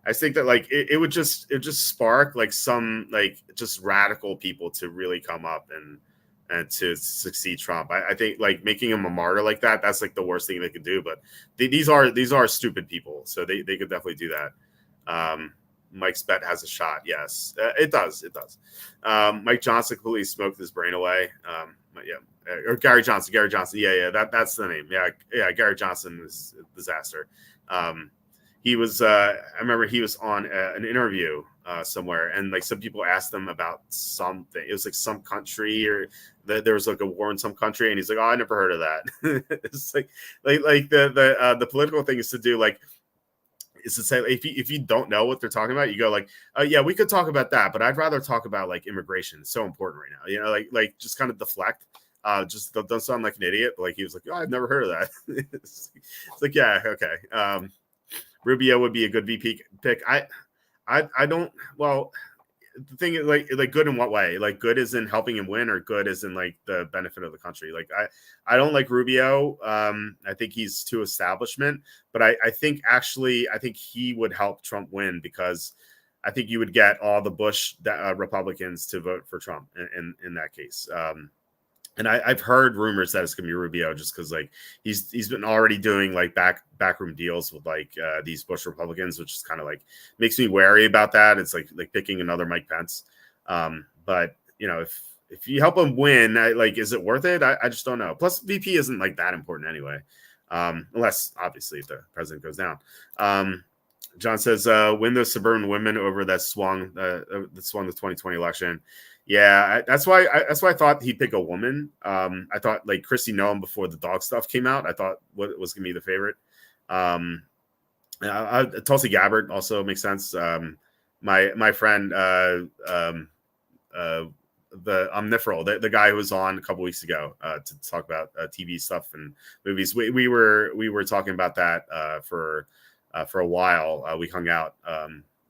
I think that like it would just spark like some like just radical people to really come up and to succeed Trump. I think like making him a martyr like that, that's like the worst thing they could do. But these are stupid people, so they could definitely do that. Mike's bet has a shot. Yes, it does. It does. Mike Johnson completely smoked his brain away. Yeah, or Gary Johnson. Gary Johnson. Yeah. That's the name. Yeah. Gary Johnson is a disaster. He was. I remember he was on an interview somewhere, and like some people asked him about something. It was like some country, or there was like a war in some country, and he's like, "Oh, I never heard of that." It's like the political thing is to do like is to say if you don't know what they're talking about, you go like, yeah, we could talk about that, but I'd rather talk about like immigration. It's so important right now, you know, like just kind of deflect. Just don't sound like an idiot. But like he was like, oh, I've never heard of that. It's like, yeah, okay. Rubio would be a good VP pick. I don't. Well, the thing is like good in what way? Like good is in helping him win, or good is in like the benefit of the country. Like I don't like Rubio. I think he's too establishment, but I think actually I think he would help Trump win, because I think you would get all the Bush Republicans to vote for Trump in that case. And I've heard rumors that it's gonna be Rubio, just because like he's been already doing like backroom deals with like these Bush Republicans, which is kind of like makes me wary about that. It's like picking another Mike Pence. But you know, if you help him win, like is it worth it? I just don't know. Plus, VP isn't like that important anyway, unless obviously if the president goes down. John says, win those suburban women over that swung the 2020 election. Yeah, that's why I thought he'd pick a woman. I thought like Christy Noem before the dog stuff came out. I thought what was going to be the favorite. Tulsi Gabbard also makes sense. My friend, the Omnifral, the guy who was on a couple weeks ago to talk about TV stuff and movies. We were talking about that for a while. We hung out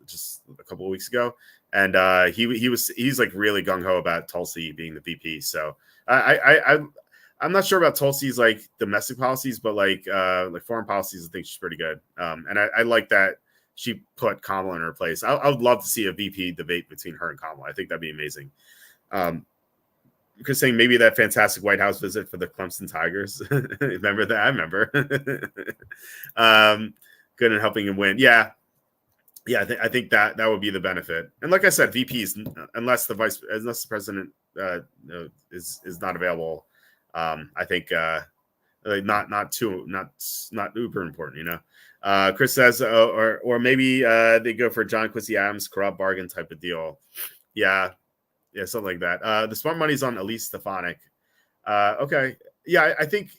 just a couple of weeks ago. And he's like really gung ho about Tulsi being the VP. So I'm not sure about Tulsi's like domestic policies, but like foreign policies, I think she's pretty good. And I like that she put Kamala in her place. I would love to see a VP debate between her and Kamala. I think that'd be amazing. Because saying maybe that fantastic White House visit for the Clemson Tigers. Remember that? I remember. Good in helping him win. Yeah. Yeah, I think that would be the benefit. And like I said, VPs, unless the president is not available, I think not uber important, you know. Chris says, or maybe they go for John Quincy Adams corrupt bargain type of deal. Yeah, something like that. The smart money's on Elise Stefanik. Okay, yeah, I think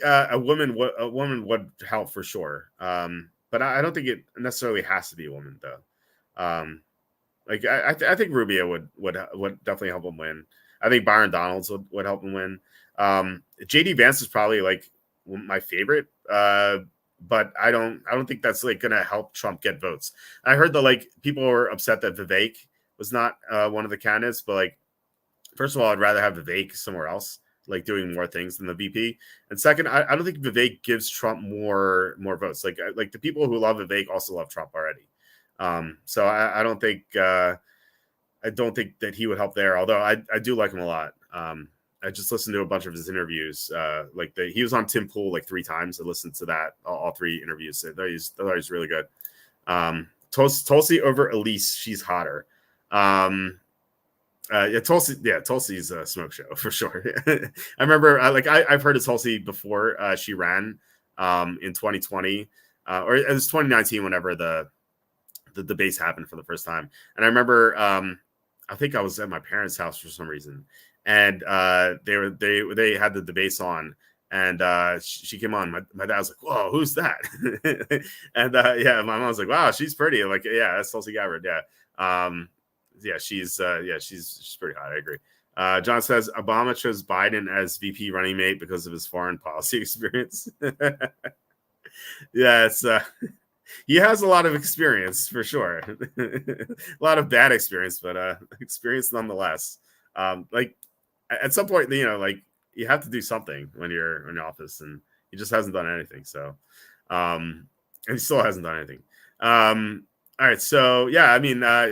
a woman would help for sure. But I don't think it necessarily has to be a woman, though. Like I think Rubio would definitely help him win. I think Byron Donalds would help him win. JD Vance is probably like my favorite, but I don't think that's like gonna help Trump get votes. I heard that like people were upset that Vivek was not one of the candidates, but like first of all, I'd rather have Vivek somewhere else, like doing more things than the VP. And second, I don't think Vivek gives Trump more votes. Like the people who love Vivek also love Trump already. So I don't think that he would help there. Although I do like him a lot. I just listened to a bunch of his interviews. He was on Tim Pool like 3 times. I listened to that all 3 interviews. I thought he's really good. Tulsi over Elise, she's hotter. Tulsi's a smoke show for sure. I remember I've heard of Tulsi before she ran in 2020 or it was 2019 whenever the debates happened for the first time. And I remember I think I was at my parents' house for some reason, and they had the debates on, and she came on. My dad was like, "Whoa, who's that?" And my mom was like, "Wow, she's pretty." I'm like, yeah, that's Tulsi Gabbard. Yeah, she's pretty hot. I agree. John says Obama chose Biden as VP running mate because of his foreign policy experience. Yeah, it's he has a lot of experience for sure. A lot of bad experience, but experience nonetheless. Like at some point, you know, like you have to do something when you're in office, and he just hasn't done anything. So, and he still hasn't done anything. All right, so yeah, I mean, yeah,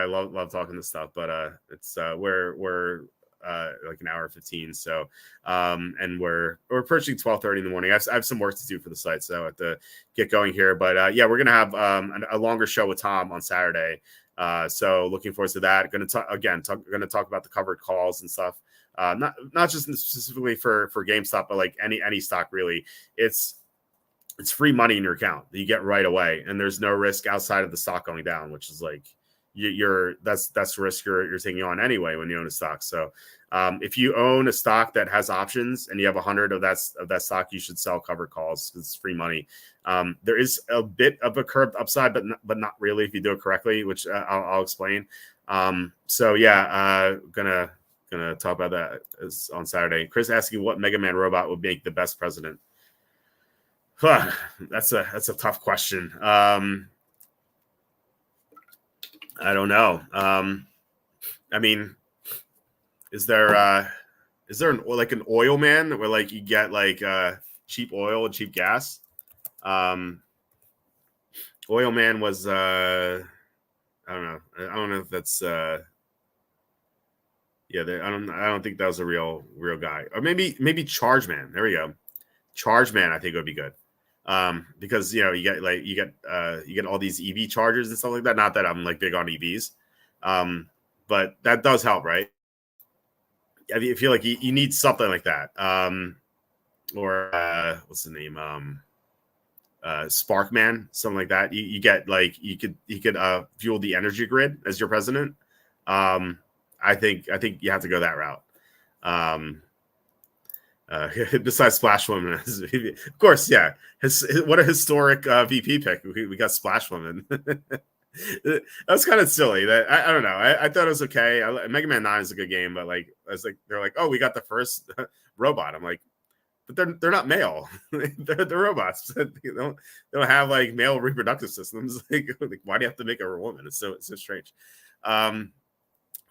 I love talking this stuff, but it's we're like an hour 15, so and we're approaching 12:30 in the morning. I have some work to do for the site, so I have to get going here. But yeah, we're gonna have a longer show with Tom on Saturday. So looking forward to that. Going to talk about the covered calls and stuff. Not just specifically for GameStop, but like any stock really. It's free money in your account that you get right away, and there's no risk outside of the stock going down, which is like that's risk you're taking on anyway when you own a stock. So if you own a stock that has options and you have 100 of that stock, you should sell covered calls because it's free money. There is a bit of a curved upside, but not really if you do it correctly, which I'll explain. So yeah, gonna talk about that on Saturday. Chris asking what Mega Man robot would make the best president. That's a tough question. I don't know. I mean, is there an oil man where like you get like cheap oil and cheap gas? Oil man was I don't know. I don't know if that's yeah. I don't think that was a real guy. Or maybe Charge Man. There we go. Charge Man, I think would be good. Because you get all these EV chargers and stuff like that. Not that I'm like big on EVs, but that does help, right? I feel like you need something like that, or what's the name, Sparkman, something like that. You get like you could fuel the energy grid as your president. I think you have to go that route. Besides Splash Woman, of course, yeah. What a historic VP pick. We got Splash Woman. That was kind of silly. That I don't know. I thought it was okay. Mega Man 9 is a good game, but like I was like, they're like, oh, we got the first robot. I'm like, but they're not male. they're robots. they don't have like male reproductive systems. Like why do you have to make a woman? It's so strange.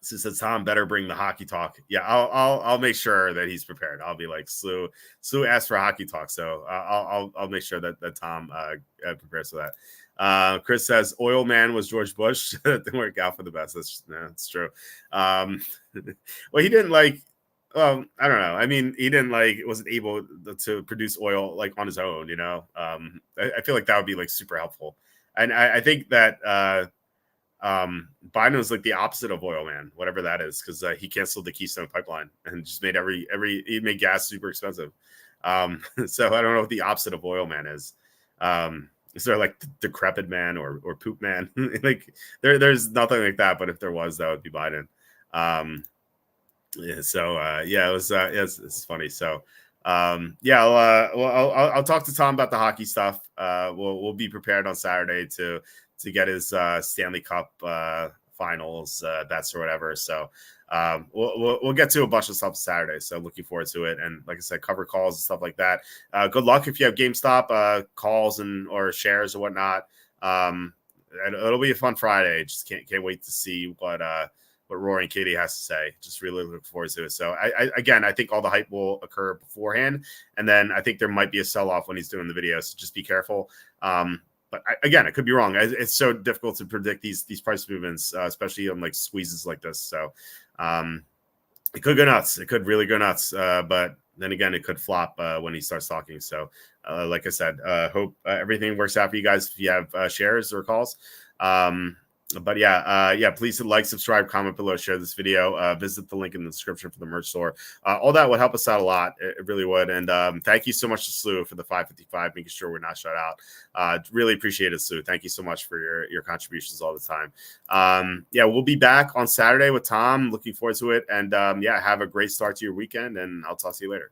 Says Tom better bring the hockey talk. Yeah, I'll make sure that he's prepared. I'll be like Slew asked for hockey talk, so I'll make sure that Tom prepares for that. Chris says Oil Man was George Bush. Didn't work out for the best. That's true. Well, he didn't like. I don't know. I mean, he didn't like wasn't able to produce oil like on his own. You know, I feel like that would be like super helpful, and I think that. Biden was like the opposite of Oil Man, whatever that is, because he canceled the Keystone Pipeline and just made he made gas super expensive. So I don't know what the opposite of Oil Man is. Is there like decrepit man or poop man? Like there's nothing like that, but if there was, that would be Biden. Yeah, so yeah, it was it's funny. So yeah, I'll talk to Tom about the hockey stuff. We'll be prepared on Saturday to get his Stanley Cup finals bets or whatever. So we'll get to a bunch of stuff Saturday. So looking forward to it. And like I said, cover calls and stuff like that. Good luck if you have GameStop calls or shares or whatnot. It'll be a fun Friday. Just can't wait to see what Rory and Katie has to say. Just really look forward to it. So I think all the hype will occur beforehand, and then I think there might be a sell-off when he's doing the video. So just be careful. But again, I could be wrong. It's so difficult to predict these price movements, especially on like squeezes like this. So it could go nuts. It could really go nuts. But then again, it could flop when he starts talking. So like I said, hope everything works out for you guys if you have shares or calls. But yeah, please like, subscribe, comment below, share this video, visit the link in the description for the merch store. All that would help us out a lot. It really would. And thank you so much to Slew for the 555, making sure we're not shut out. Really appreciate it, Slew. Thank you so much for your contributions all the time. Yeah, we'll be back on Saturday with Tom. Looking forward to it. And yeah, have a great start to your weekend, and I'll talk to you later.